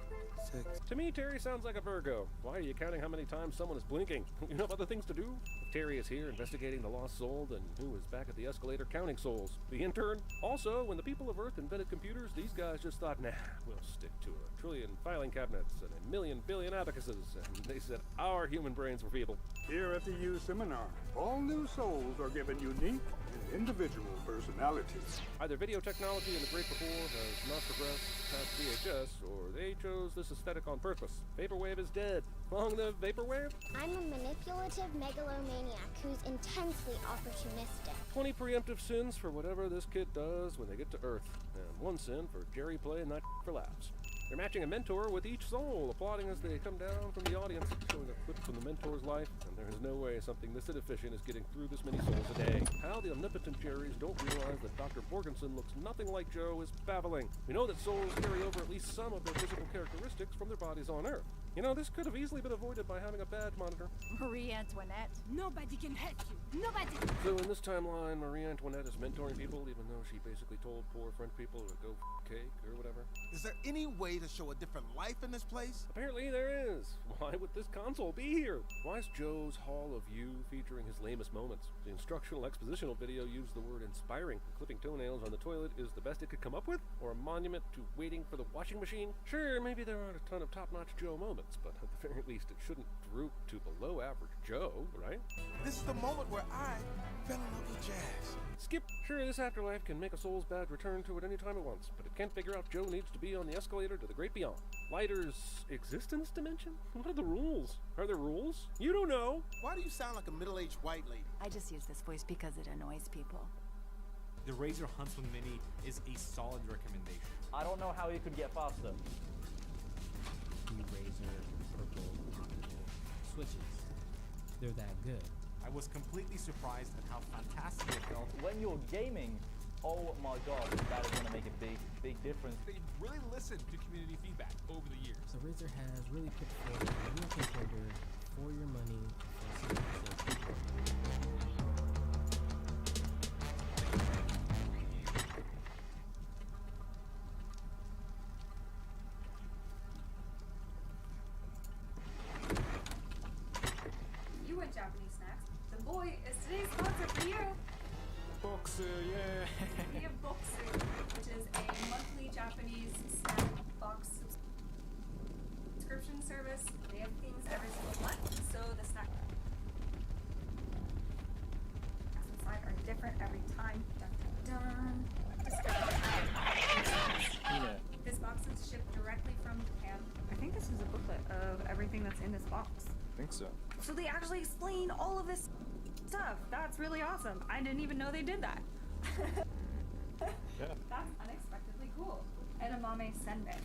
6. To me, Terry sounds like a Virgo. Why are you counting how many times someone is blinking? You have other things to do? If Terry is here investigating the lost soul, then who is back at the escalator counting souls? The intern? Also, when the people of Earth invented computers, these guys just thought, nah, we'll stick to 1 trillion filing cabinets and 1 billion abacuses, and they said our human brains were feeble. Here at the U seminar, all new souls are given unique and individual personalities. Either video technology in the great before has not progressed past VHS, or they chose this aesthetic on purpose. Vaporwave is dead. Long live Vaporwave? I'm a manipulative megalomaniac who's intensely opportunistic. 20 preemptive sins for whatever this kid does when they get to Earth, and 1 sin for Jerry playing that for laughs. They're matching a mentor with each soul, applauding as they come down from the audience, showing a clip from the mentor's life, and there is no way something this inefficient is getting through this many souls a day. How the omnipotent Jerrys don't realize that Dr. Borgenson looks nothing like Joe is baffling. We know that souls carry over at least some of their physical characteristics from their bodies on Earth. You know, this could have easily been avoided by having a badge monitor. Marie Antoinette. Nobody can hurt you. Nobody. So in this timeline, Marie Antoinette is mentoring people, even though she basically told poor French people to go cake or whatever. Is there any way to show a different life in this place? Apparently there is. Why would this console be here? Why is Joe's Hall of You featuring his lamest moments? The instructional expositional video used the word inspiring. Clipping toenails on the toilet is the best it could come up with? Or a monument to waiting for the washing machine? Sure, maybe there aren't a ton of top-notch Joe moments, but at the very least it shouldn't droop to below average Joe, right? This is the moment where I fell in love with jazz. Skip. Sure, this afterlife can make a soul's badge return to it any time it wants, but it can't figure out Joe needs to be on the escalator to the Great Beyond. Lighters exist in this dimension? What are the rules? Are there rules? You don't know. Why do you sound like a middle-aged white lady? I just use this voice because it annoys people. The Razer Huntsman Mini is a solid recommendation. I don't know how you could get faster. The Razer purple switches. They're that good. I was completely surprised at how fantastic it felt. When you're gaming, oh my god, that is going to make a big difference. They really listened to community feedback over the years. So Razer has really put forth a real contender for your money for people. You want Japanese snacks? The boy is today's sponsor for you. Boxu, yeah. We have Boxu, which is a monthly Japanese snack box subscription service. They have things every single month, so the snacks inside are different every time. Dun, dun, dun. This box is shipped directly from Japan. I think this is a booklet of everything that's in this box. I think so. So they actually explain all of this stuff. That's really awesome. I didn't even know they did that. Yeah. That's unexpectedly cool. Edamame senbei.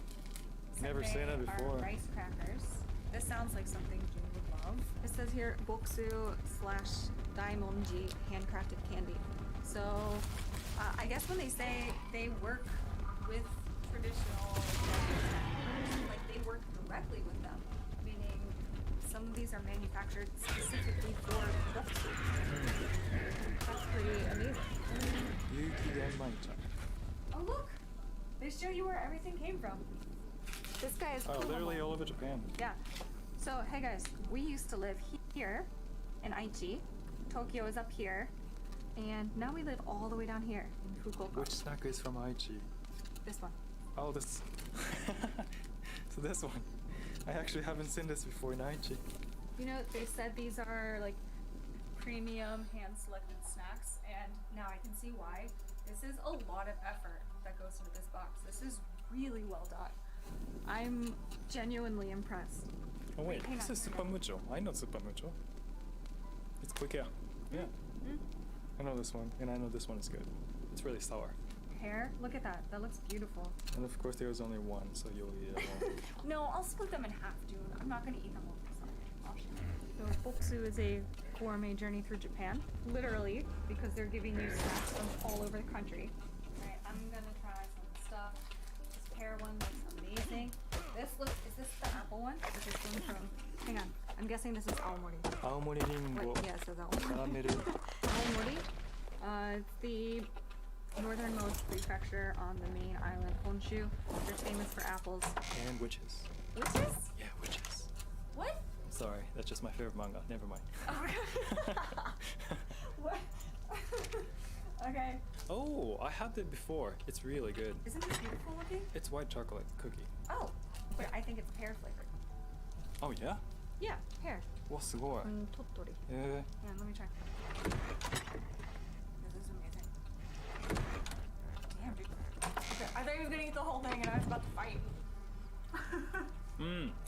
Never seen it before. Are rice crackers. This sounds like something June would love. It says here Boxu/Daimonji handcrafted candy. So I guess when they say they work with traditional Japanese, like they work directly with them, meaning some of these are manufactured specifically for Boxu. That's pretty amazing. Yuki Yamamoto. Oh look, They show you where everything came from. This guy is Oh, cool. literally all over Japan. Yeah. So, hey guys, we used to live here in Aichi. Tokyo is up here. And now we live all the way down here in Fukuoka. Which snack is from Aichi? This one. Oh, this. So this one. I actually haven't seen this before in Aichi. You know, they said these are like premium hand-selected snacks, and now I can see why. This is a lot of effort that goes into this box. This is really well done. I'm genuinely impressed. Oh wait, hang this on, is hang Super on. Mucho. I know Super Mucho. It's quick, yeah. Yeah. Mm. I know this one, and I know this one is good. It's really sour. Hair, look at that. That looks beautiful. And of course, there was only one, so you'll eat it all. No, I'll split them in half, dude. I'm not gonna eat them all. I'll share. So Boksu is a gourmet journey through Japan, literally, because they're giving you snacks from all over the country. Alright, I'm gonna try some stuff. This pear one looks amazing. This looks, is this the apple one? Or is this one from, hang on, I'm guessing this is Aomori. Aomori Ringo. Wait, yeah, it says Aomori. Caramel. Aomori. It's the northernmost prefecture on the main island, Honshu. They're famous for apples. And witches. Witches? Yeah, witches. What? Sorry, that's just my favorite manga. Never mind. What? Okay. Oh, I had it before. It's really good. Isn't it beautiful looking? It's white chocolate cookie. Oh, wait, I think it's pear flavored. Oh yeah? Yeah, pear. わ、すごい。 Tottori. え Yeah, let me try. This is amazing. Damn, dude. Okay, I thought he was gonna eat the whole thing and I was about to fight.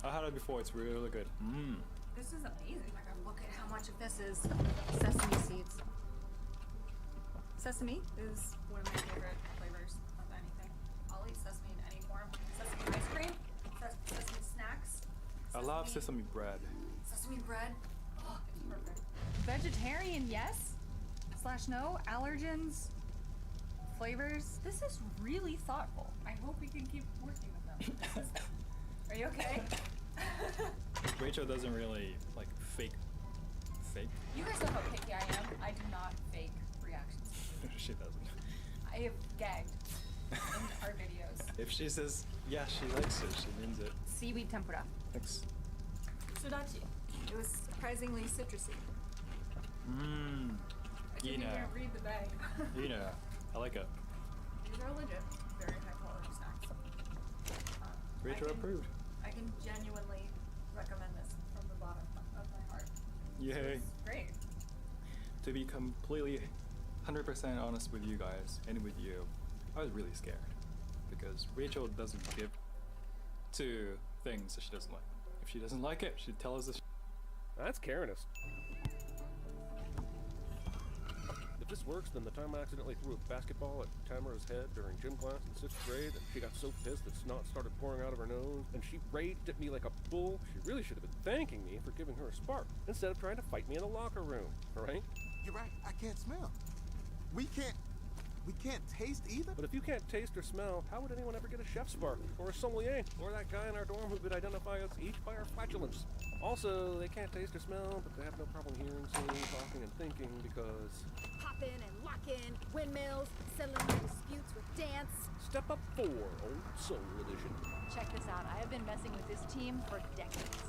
I had it before. It's really good. This is amazing. Like, look at how much of this is sesame seeds. Sesame is one of my favorite flavors of anything. I'll eat sesame in any form. Sesame ice cream, sesame snacks. I love sesame bread. Sesame bread. Oh, it's perfect. Vegetarian, yes? / no. Allergens. Flavors. This is really thoughtful. I hope we can keep working with them. This is... Are you okay? Rachel doesn't really like fake. You guys know how picky I am. I do not fake reactions. She doesn't. I have gagged in our videos. If she says yeah, she likes it, she means it. Seaweed tempura. Thanks. Sudachi. It was surprisingly citrusy. I didn't even read the bag. I like it. These are legit, very high quality snacks. Rachel approved. I can genuinely recommend this from the bottom of my heart. Yay. It's great. To be completely 100% honest with you guys and with you, I was really scared because Rachel doesn't give to things that she doesn't like. If she doesn't like it, she'd tell us this. That's Karenist. If this works, then the time I accidentally threw a basketball at Tamara's head during gym class in 6th grade, and she got so pissed that snot started pouring out of her nose, and she raged at me like a bull, she really should have been thanking me for giving her a spark, instead of trying to fight me in a locker room, alright? You're right, I can't smell. We can't taste either? But if you can't taste or smell, how would anyone ever get a chef spark? Or a sommelier? Or that guy in our dorm who could identify us each by our flatulence? Also, they can't taste or smell, but they have no problem hearing, seeing, talking, and thinking because... Pop in and lock in, windmills, settling my disputes with dance. Step up 4, Old Soul Edition. Check this out. I have been messing with this team for decades.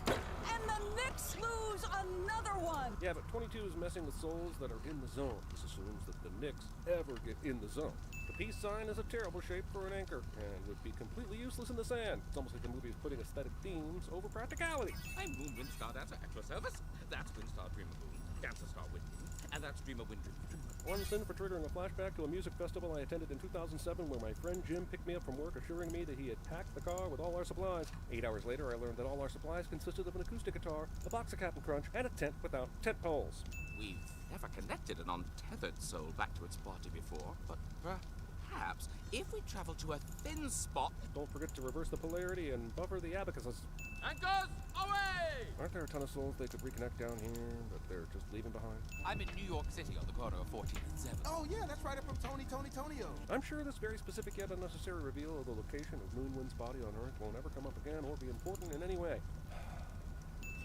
And the Knicks lose another one! Yeah, but 22 is messing with souls that are in the zone. This assumes that the Knicks ever get in the zone. The peace sign is a terrible shape for an anchor, and would be completely useless in the sand. It's almost like the movie is putting aesthetic themes over practicality. I'm Moon Windstar Dancer at your service. That's Windstar Dreamer Moon, Dancer Star Wind Moon, and that's Dreamer Wind Dreamer. One sin for triggering a flashback to a music festival I attended in 2007 where my friend Jim picked me up from work assuring me that he had packed the car with all our supplies. 8 hours later, I learned that all our supplies consisted of an acoustic guitar, a box of Captain Crunch, and a tent without tent poles. We've never connected an untethered soul back to its body before, but perhaps if we travel to a thin spot... Don't forget to reverse the polarity and buffer the abacuses. Anchors, away! Aren't there a ton of souls they could reconnect down here, but they're just leaving behind? I'm in New York City on the corner of 14th and 7th. Oh yeah, that's right up from Tonio. I'm sure this very specific yet unnecessary reveal of the location of Moonwind's body on Earth won't ever come up again or be important in any way.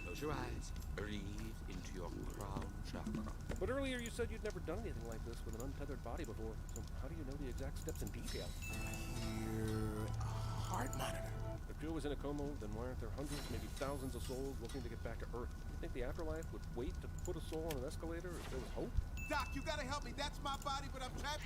Close your eyes. Breathe into your crown chakra. But earlier you said you'd never done anything like this with an untethered body before, so how do you know the exact steps in detail? Your heart monitor. If Joe was in a coma, then why aren't there hundreds, maybe thousands of souls looking to get back to Earth? You think the afterlife would wait to put a soul on an escalator if there was hope? Doc, you gotta help me. That's my body, but I'm trapped.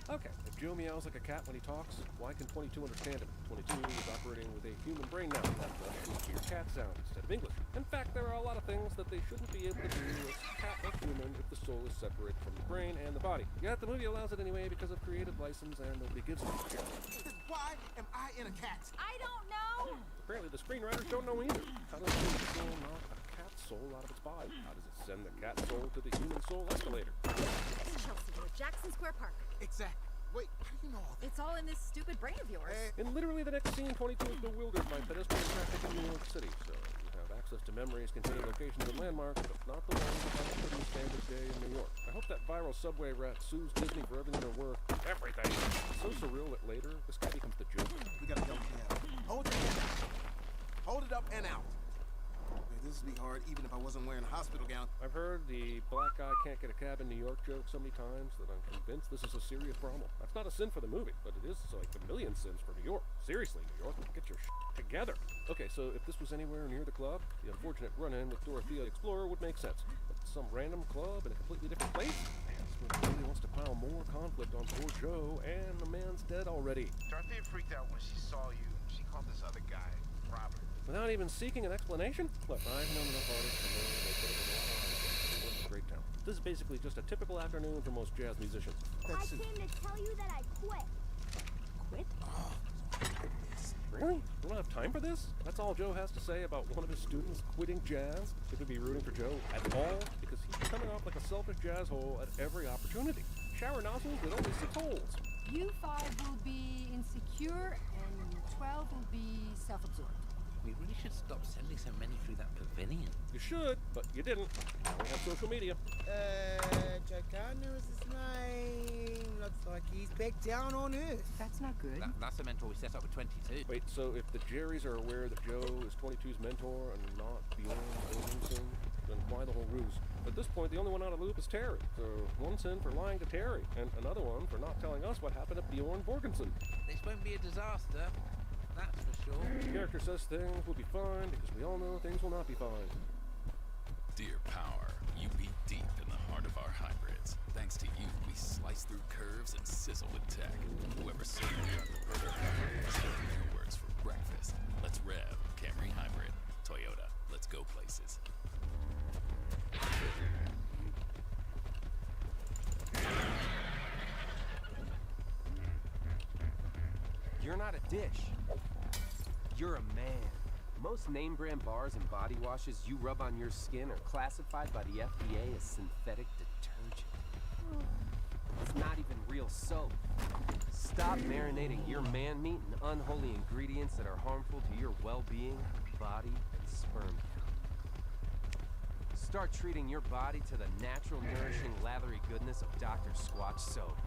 Okay, if Joe meows like a cat when he talks, why can 22 understand him? 22 is operating with a human brain now. That should hear cat sound instead of English. In fact, there are a lot of things that they shouldn't be able to do as cat or human if the soul is separate from the brain and the body. Yet the movie allows it anyway because of creative license and nobody gives a shit. Then why am I in a cat? I don't know. Apparently the screenwriters don't know either. How does the soul knock a cat soul out of its body? How does it send the cat soul to the human soul escalator? It's Chelsea, we're at Jackson Square Park. Exactly. Wait, how do you know all that? It's all in this stupid brain of yours. In literally the next scene, 22 is bewildered by pedestrian traffic in New York City, so you have access to memories containing locations and landmarks, but not the ones that have a pretty standard day in New York. I hope that viral subway rat sues Disney for everything they're worth. Everything! It's so surreal that later, this guy becomes the joke. We gotta help you out. Hold your hand out. Hold it up and out. Man, this would be hard even if I wasn't wearing a hospital gown. I've heard the black guy can't get a cab in New York joke so many times that I'm convinced this is a serious problem. That's not a sin for the movie, but it is like a million sins for New York. Seriously, New York, get your shit together. Okay, so if this was anywhere near the club, the unfortunate run-in with Dorothea the Explorer would make sense. But some random club in a completely different place? Man, this movie really wants to pile more conflict on poor Joe, and the man's dead already. Dorothea freaked out when she saw you. She called this other guy Robert. Without even seeking an explanation? Look, I've known enough artists to know they put up with a lot of nonsense. They work a great town. This is basically just a typical afternoon for most jazz musicians. I came to tell you that I quit. Quit? Really? You don't have time for this? That's all Joe has to say about one of his students quitting jazz? Should we be rooting for Joe at all? Because he's coming off like a selfish jazz hole at every opportunity. Shower nozzles with only 6 holes. You 5 will be insecure, and 12 will be self-absorbed. We really should stop sending so many through that pavilion. You should, but you didn't. Now we have social media. Jacana is his name. Looks like he's back down on Earth. That's not good. That's the mentor we set up with 22. Wait, so if the Jerrys are aware that Joe is 22's mentor and not Bjorn Borgensen, then why the whole ruse? At this point, the only one out of the loop is Terry. So one sin for lying to Terry, and another one for not telling us what happened to Bjorn Borgensen. This won't be a disaster. That's for sure. The character says things will be fine because we all know things will not be fine. Dear Power, you beat deep in the heart of our hybrids. Thanks to you, we slice through curves and sizzle with tech. Whoever served you on the burger is having your words for breakfast. Let's rev Camry Hybrid. Toyota, let's go places. You're not a dish. You're a man. Most name brand bars and body washes you rub on your skin are classified by the FDA as synthetic detergent. It's not even real soap. Stop marinating your man meat in unholy ingredients that are harmful to your well-being, body, and sperm count. Start treating your body to the natural, nourishing, lathery goodness of Dr. Squatch soap.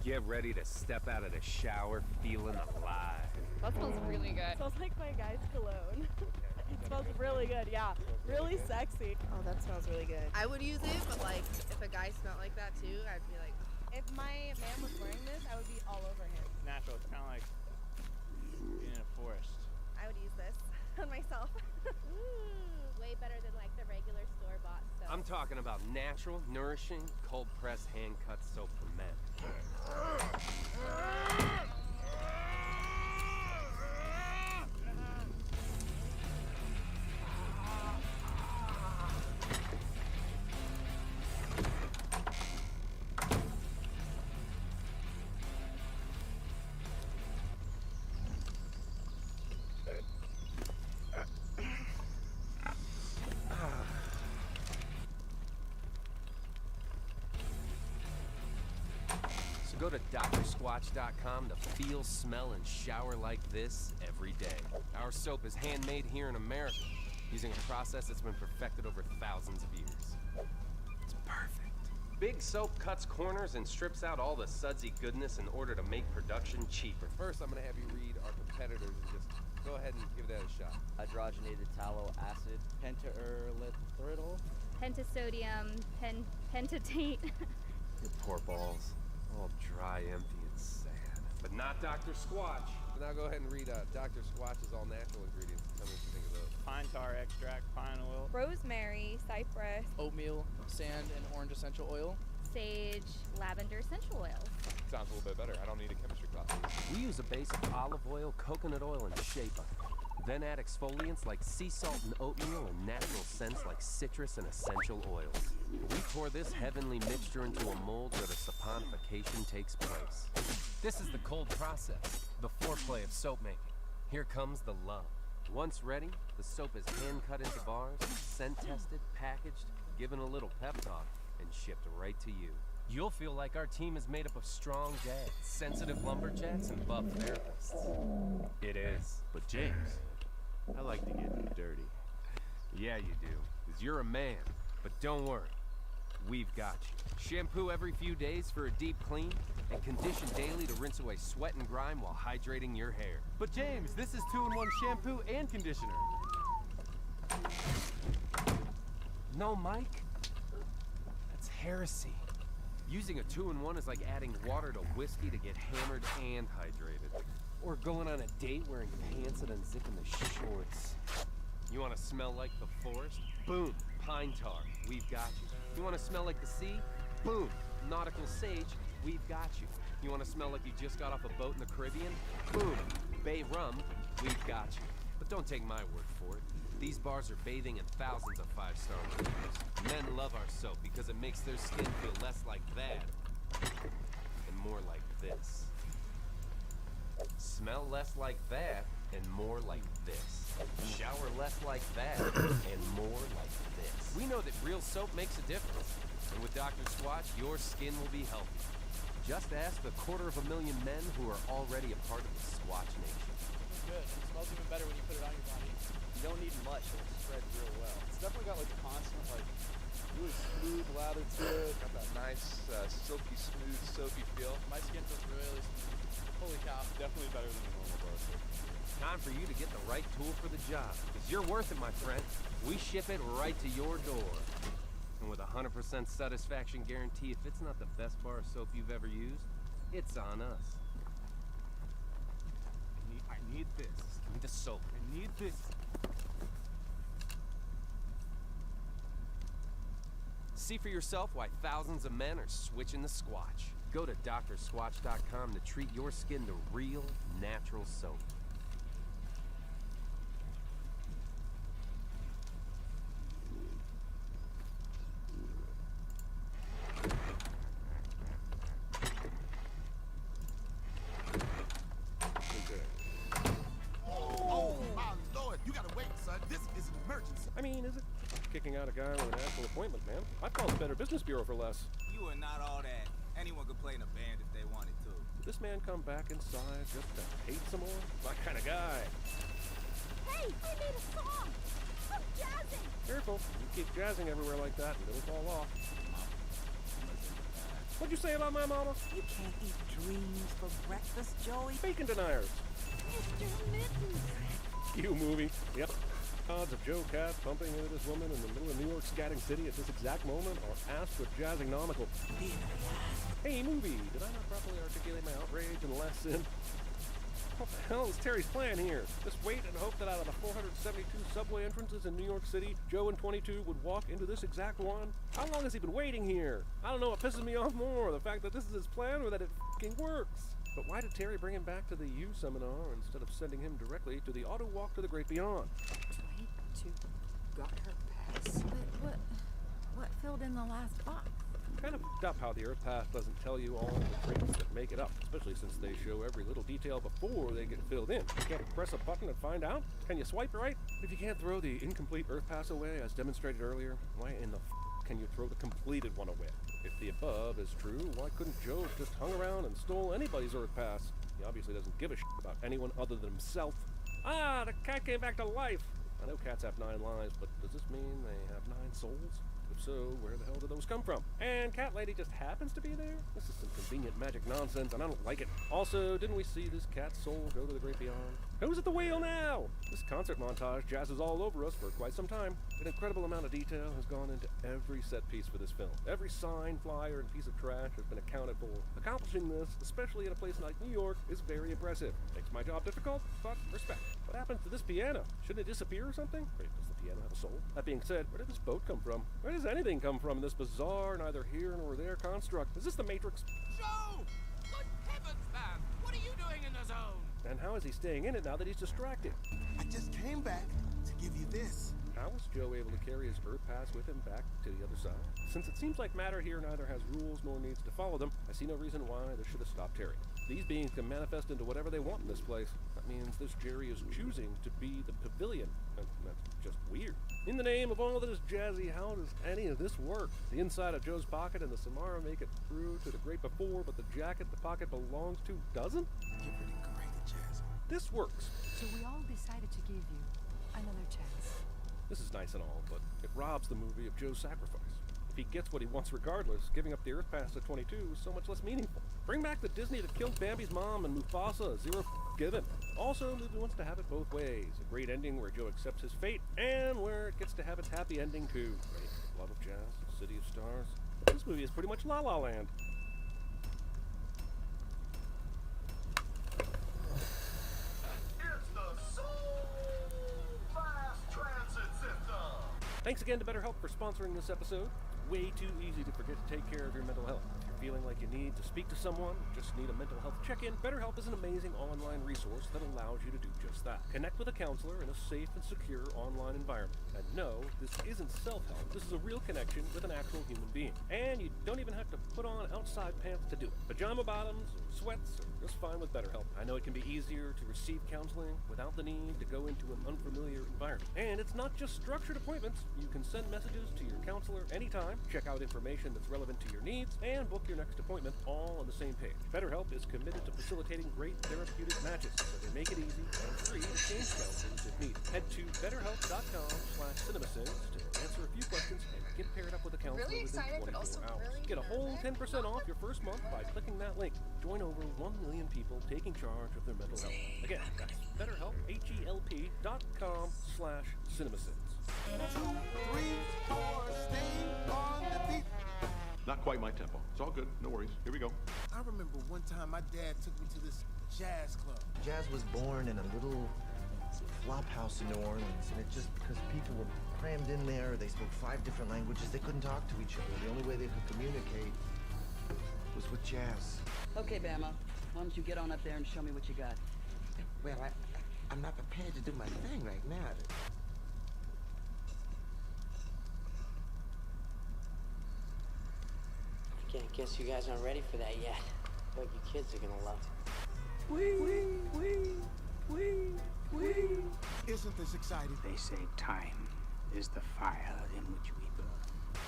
Get ready to step out of the shower feeling alive. That smells really good. It smells like my guy's cologne. It smells really good, yeah. Really sexy. Oh, that smells really good. I would use it, but like, if a guy smelled like that too, I'd be like, ugh. If my man was wearing this, I would be all over him. It's natural. It's kind of like being in a forest. I would use this on myself. Way better than like the regular store-bought soap. I'm talking about natural, nourishing, cold-pressed, hand-cut soap for men. Go to drsquatch.com to feel, smell, and shower like this every day. Our soap is handmade here in America, using a process that's been perfected over thousands of years. It's perfect. Big soap cuts corners and strips out all the sudsy goodness in order to make production fraction cheaper. First, I'm gonna have you read our competitors and just go ahead and give that a shot. Hydrogenated tallow acid, pentaerythritol. Pentasodium, pentatate. Your poor balls. All dry, empty, and sad. But not Dr. Squatch. So now go ahead and read Dr. Squatch's all-natural ingredients. Tell me what you think of those. Pine tar extract, pine oil, Rosemary, cypress, oatmeal, sand, and orange essential oil. Sage, lavender essential oils. Sounds a little bit better. I don't need a chemistry class. We use a base of olive oil, coconut oil, and shea butter. Then add exfoliants like sea salt and oatmeal and natural scents like citrus and essential oils. We pour this heavenly mixture into a mold where the saponification takes place. This is the cold process, the foreplay of soap making. Here comes the love. Once ready, the soap is hand cut into bars, scent tested, packaged, given a little pep talk, and shipped right to you. You'll feel like our team is made up of strong dads, sensitive lumberjacks, and buff therapists. It is. But James, I like to get dirty. Yeah, you do, because you're a man. But don't worry, we've got you. Shampoo every few days for a deep clean, and condition daily to rinse away sweat and grime while hydrating your hair. But James, this is 2-in-1 shampoo and conditioner. No, Mike. That's heresy. Using a 2-in-1 is like adding water to whiskey to get hammered and hydrated. Or going on a date wearing pants and unzipping the shorts. You want to smell like the forest? Boom, pine tar, we've got you. You want to smell like the sea? Boom, nautical sage, we've got you. You want to smell like you just got off a boat in the Caribbean? Boom, bay rum, we've got you. But don't take my word for it. These bars are bathing in thousands of 5-star reviews. Men love our soap because it makes their skin feel less like that and more like this. Smell less like that and more like this. Shower less like that and more like this. We know that real soap makes a difference. And with Dr. Squatch, your skin will be healthy. Just ask the 250,000 men who are already a part of the Squatch Nation. It's good. It smells even better when you put it on your body. You don't need much, it'll spread real well. It's definitely got like a constant, like, really smooth lather to it. Got that nice, silky smooth, soapy feel. My skin feels really smooth. Holy cow. Definitely better than a normal bar soap. Time for you to get the right tool for the job, because you're worth it, my friend. We ship it right to your door. And with a 100% satisfaction guarantee, if it's not the best bar of soap you've ever used, it's on us. I need this. Give me the soap. I need this. See for yourself why thousands of men are switching to Squatch. Go to drsquatch.com to treat your skin to real, natural soap. Oh, my Lord. You gotta wait, son. This is an emergency. I mean, is it? Kicking out a guy with an actual appointment, man. I'd call the Better Business Bureau for less. You are not all that. Anyone could play in a band if they wanted to. Did this man come back inside just to hate some more? My kind of guy. Hey, we made a song! I'm jazzing! Careful. You keep jazzing everywhere like that and it'll fall off. What'd you say about my mama? You can't eat dreams for breakfast, Joey. Bacon deniers. Mr. Mittens! You movie. Yep. Odds of Joe Cass bumping into this woman in the middle of New York's scatting city at this exact moment are asked with jazzing-nomical. Hey, movie, did I not properly articulate my outrage and lesson? What the hell is Terry's plan here? Just wait and hope that out of the 472 subway entrances in New York City, Joe and 22 would walk into this exact one? How long has he been waiting here? I don't know what pisses me off more, the fact that this is his plan or that it f***ing works. But why did Terry bring him back to the U seminar instead of sending him directly to the auto walk to the great beyond? 22 got her pass. But what filled in the last box? Kind of up how the Earth Path doesn't tell you all the traits that make it up, especially since they show every little detail before they get filled in. You can't press a button and find out? Can you swipe right? If you can't throw the incomplete Earth Pass away, as demonstrated earlier, why in the can you throw the completed one away? If the above is true, why couldn't Joe have just hung around and stole anybody's Earth Pass? He obviously doesn't give a shit about anyone other than himself. Ah, the cat came back to life! I know cats have 9 lives, but does this mean they have 9 souls? If so, where the hell did those come from? And Cat Lady just happens to be there? This is some convenient magic nonsense, and I don't like it. Also, didn't we see this cat's soul go to the great beyond? Who's at the wheel now? This concert montage jazzes all over us for quite some time. An incredible amount of detail has gone into every set piece for this film. Every sign, flyer, and piece of trash has been accounted for. Accomplishing this, especially in a place like New York, is very impressive. Makes my job difficult, but respect. What happens to this piano? Shouldn't it disappear or something? Wait, does the piano have a soul? That being said, where did this boat come from? Where does anything come from in this bizarre, neither here nor there construct? Is this the Matrix? Joe! Good heavens, man! What are you doing in the zone? And how is he staying in it now that he's distracted? I just came back to give you this. How was Joe able to carry his Earth pass with him back to the other side? Since it seems like matter here neither has rules nor needs to follow them, I see no reason why this should have stopped Terry. These beings can manifest into whatever they want in this place. That means this Jerry is choosing to be the pavilion, and that's just weird. In the name of all that is jazzy, how does any of this work? The inside of Joe's pocket and the Samara make it through to the great before, but the jacket the pocket belongs to doesn't? You're pretty great at jazz. This works. So we all decided to give you another chance. This is nice and all, but it robs the movie of Joe's sacrifice. If he gets what he wants regardless, giving up the Earth Pass at 22 is so much less meaningful. Bring back the Disney that killed Bambi's mom and Mufasa, zero given. Also, the movie wants to have it both ways. A great ending where Joe accepts his fate, and where it gets to have its happy ending too. Right? Love of Jazz, City of Stars. This movie is pretty much La La Land. Thanks again to BetterHelp for sponsoring this episode. Way too easy to forget to take care of your mental health. If you're feeling like you need to speak to someone, just need a mental health check-in, BetterHelp is an amazing online resource that allows you to do just that. Connect with a counselor in a safe and secure online environment. And no, this isn't self-help. This is a real connection with an actual human being. And you don't even have to put on outside pants to do it. Pajama bottoms or sweats are just fine with BetterHelp. I know it can be easier to receive counseling without the need to go into an unfamiliar environment. And it's not just structured appointments. You can send messages to your counselor anytime, check out information that's relevant to your needs, and book your next appointment all on the same page. BetterHelp is committed to facilitating great therapeutic matches, so they make it easy and free to change counselors if needed. Head to betterhelp.com/cinemasins to answer a few questions and get paired up with a counselor within 24 hours. Get a whole 10% off your first month by clicking that link. Join over 1 million people taking charge of their mental health. Again, that's BetterHelp, HELP.com/cinemasins. 2, 3, 4, stay on the beat. Not quite my tempo. It's all good. No worries. Here we go. I remember one time my dad took me to this jazz club. Jazz was born in a little flop house in New Orleans, and it just because people were crammed in there, they spoke 5 different languages, they couldn't talk to each other. The only way they could communicate was with jazz. Okay, Bama, why don't you get on up there and show me what you got? Well, I'm not prepared to do my thing right now. I guess you guys aren't ready for that yet. But you kids are gonna love it. Isn't this exciting? They say time is the fire in which we burn.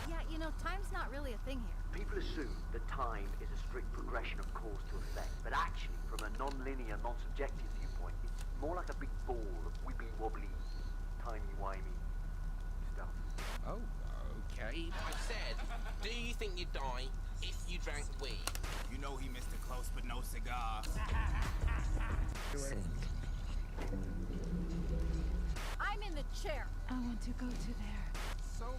Yeah, you know, time's not really a thing here. People assume that time is a strict progression of cause to effect, but actually, from a non-linear, non-subjective viewpoint, it's more like a big ball of wibbly-wobbly, timey-wimey stuff. Oh, okay. I said, do you think you'd die if you drank weed? You know he missed it close, but no cigar. I'm in the chair. I want to go to there. So,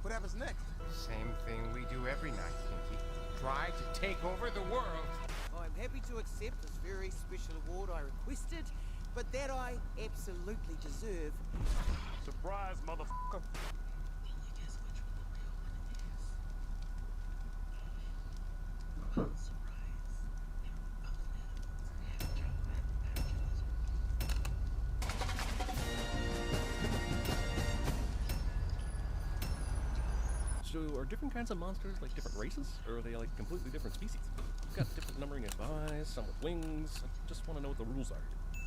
what happens next? Same thing we do every night, Pinky. Try to take over the world. I'm happy to accept this very special award I requested, but that I absolutely deserve. Surprise, motherfucker. So are different kinds of monsters like different races, or are they like completely different species? You've got different numbering of eyes, some with wings. I just want to know what the rules are.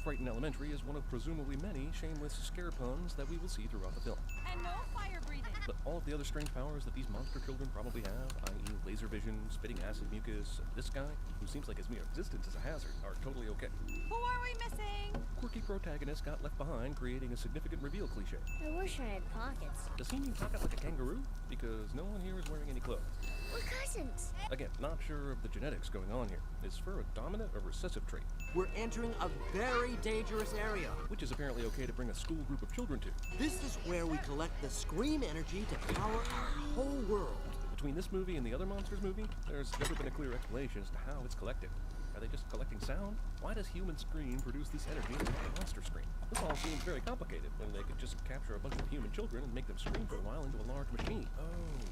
Frighten Elementary is one of presumably many shameless scare puns that we will see throughout the film. And no fire breathing. But all of the other strange powers that these monster children probably have, i.e. laser vision, spitting acid mucus, and this guy, who seems like his mere existence is a hazard, are totally okay. Who are we missing? Quirky protagonist got left behind, creating a significant reveal cliche. I wish I had pockets. Does he mean pocket like a kangaroo? Because no one here is wearing any clothes. We're cousins. Again, not sure of the genetics going on here. Is fur a dominant or recessive trait? We're entering a very dangerous area. Which is apparently okay to bring a school group of children to. This is where we collect the scream energy to power our whole world. Between this movie and the other Monsters movie, there's never been a clear explanation as to how it's collected. Are they just collecting sound? Why does human scream produce this energy and not monster scream? This all seems very complicated when they could just capture a bunch of human children and make them scream for a while into a large machine. Oh,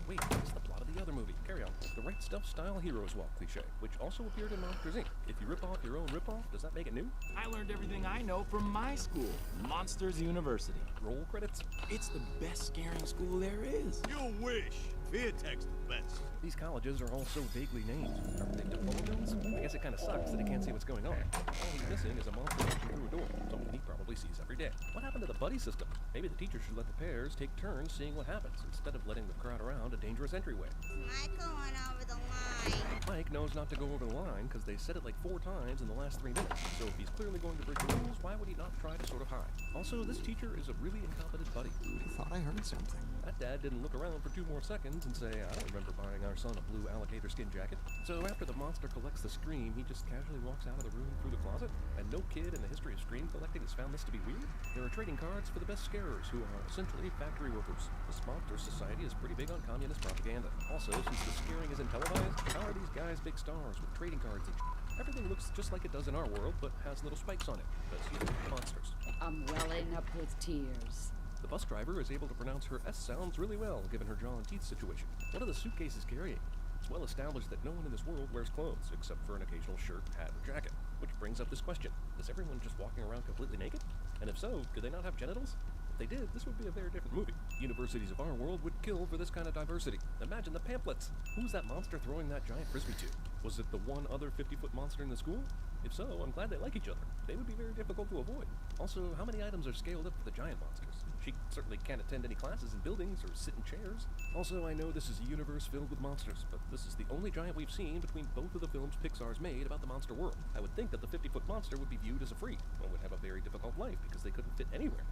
wait, that's the plot of the other movie. Carry on. The Right Stuff style heroes walk cliche, which also appeared in Monsters, Inc. If you rip off your own ripoff, does that make it new? I learned everything I know from my school, Monsters University. Roll credits. It's the best scaring school there is. You wish. Viatech's the best. These colleges are all so vaguely named. Are they diplomas? I guess it kind of sucks that he can't see what's going on. All he's missing is a monster walking through a door, something he probably sees every day. What happened to the buddy system? Maybe the teacher should let the pairs take turns seeing what happens, instead of letting them crowd around a dangerous entryway. Michael went over the line. Mike knows not to go over the line because they said it like 4 times in the last 3 minutes. So if he's clearly going to break the rules, why would he not try to sort of hide? Also, this teacher is a really incompetent buddy. I thought I heard something. That dad didn't look around for 2 more seconds and say, I don't remember buying our son a blue alligator skin jacket. So after the monster collects the scream, he just casually walks out of the room through the closet, and no kid in the history of scream collecting has found this to be weird. There are trading cards for the best scarers, who are essentially factory workers. This monster society is pretty big on communist propaganda. Also, since the scaring isn't televised, how are these guys big stars with trading cards and Everything looks just like it does in our world, but has little spikes on it, because, you know, monsters. I'm welling up with tears. The bus driver is able to pronounce her S sounds really well, given her jaw and teeth situation. What are the suitcases carrying? It's well established that no one in this world wears clothes, except for an occasional shirt, hat, or jacket. Which brings up this question. Is everyone just walking around completely naked? And if so, do they not have genitals? If they did, this would be a very different movie. Universities of our world would kill for this kind of diversity. Imagine the pamphlets! Who's that monster throwing that giant frisbee to? Was it the one other 50-foot monster in the school? If so, I'm glad they like each other. They would be very difficult to avoid. Also, how many items are scaled up for the giant monsters? She certainly can't attend any classes in buildings or sit in chairs. Also, I know this is a universe filled with monsters, but this is the only giant we've seen between both of the films Pixar's made about the monster world. I would think that the 50-foot monster would be viewed as a freak, and would have a very difficult life because they couldn't fit anywhere.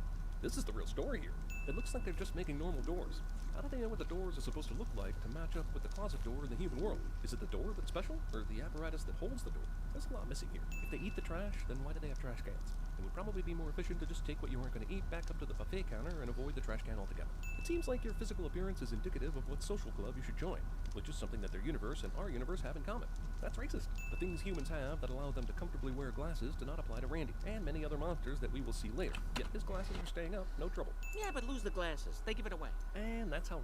This is the real story here. It looks like they're just making normal doors. How do they know what the doors are supposed to look like to match up with the closet door in the human world? Is it the door that's special, or the apparatus that holds the door? There's a lot missing here. If they eat the trash, then why do they have trash cans? It would probably be more efficient to just take what you aren't going to eat back up to the buffet counter and avoid the trash can altogether. It seems like your physical appearance is indicative of what social club you should join, which is something that their universe and our universe have in common. That's racist. The things humans have that allow them to comfortably wear glasses do not apply to Randy, and many other monsters that we will see later. Yet his glasses are staying up, no trouble. Yeah, but lose the glasses. They give it away. And that's how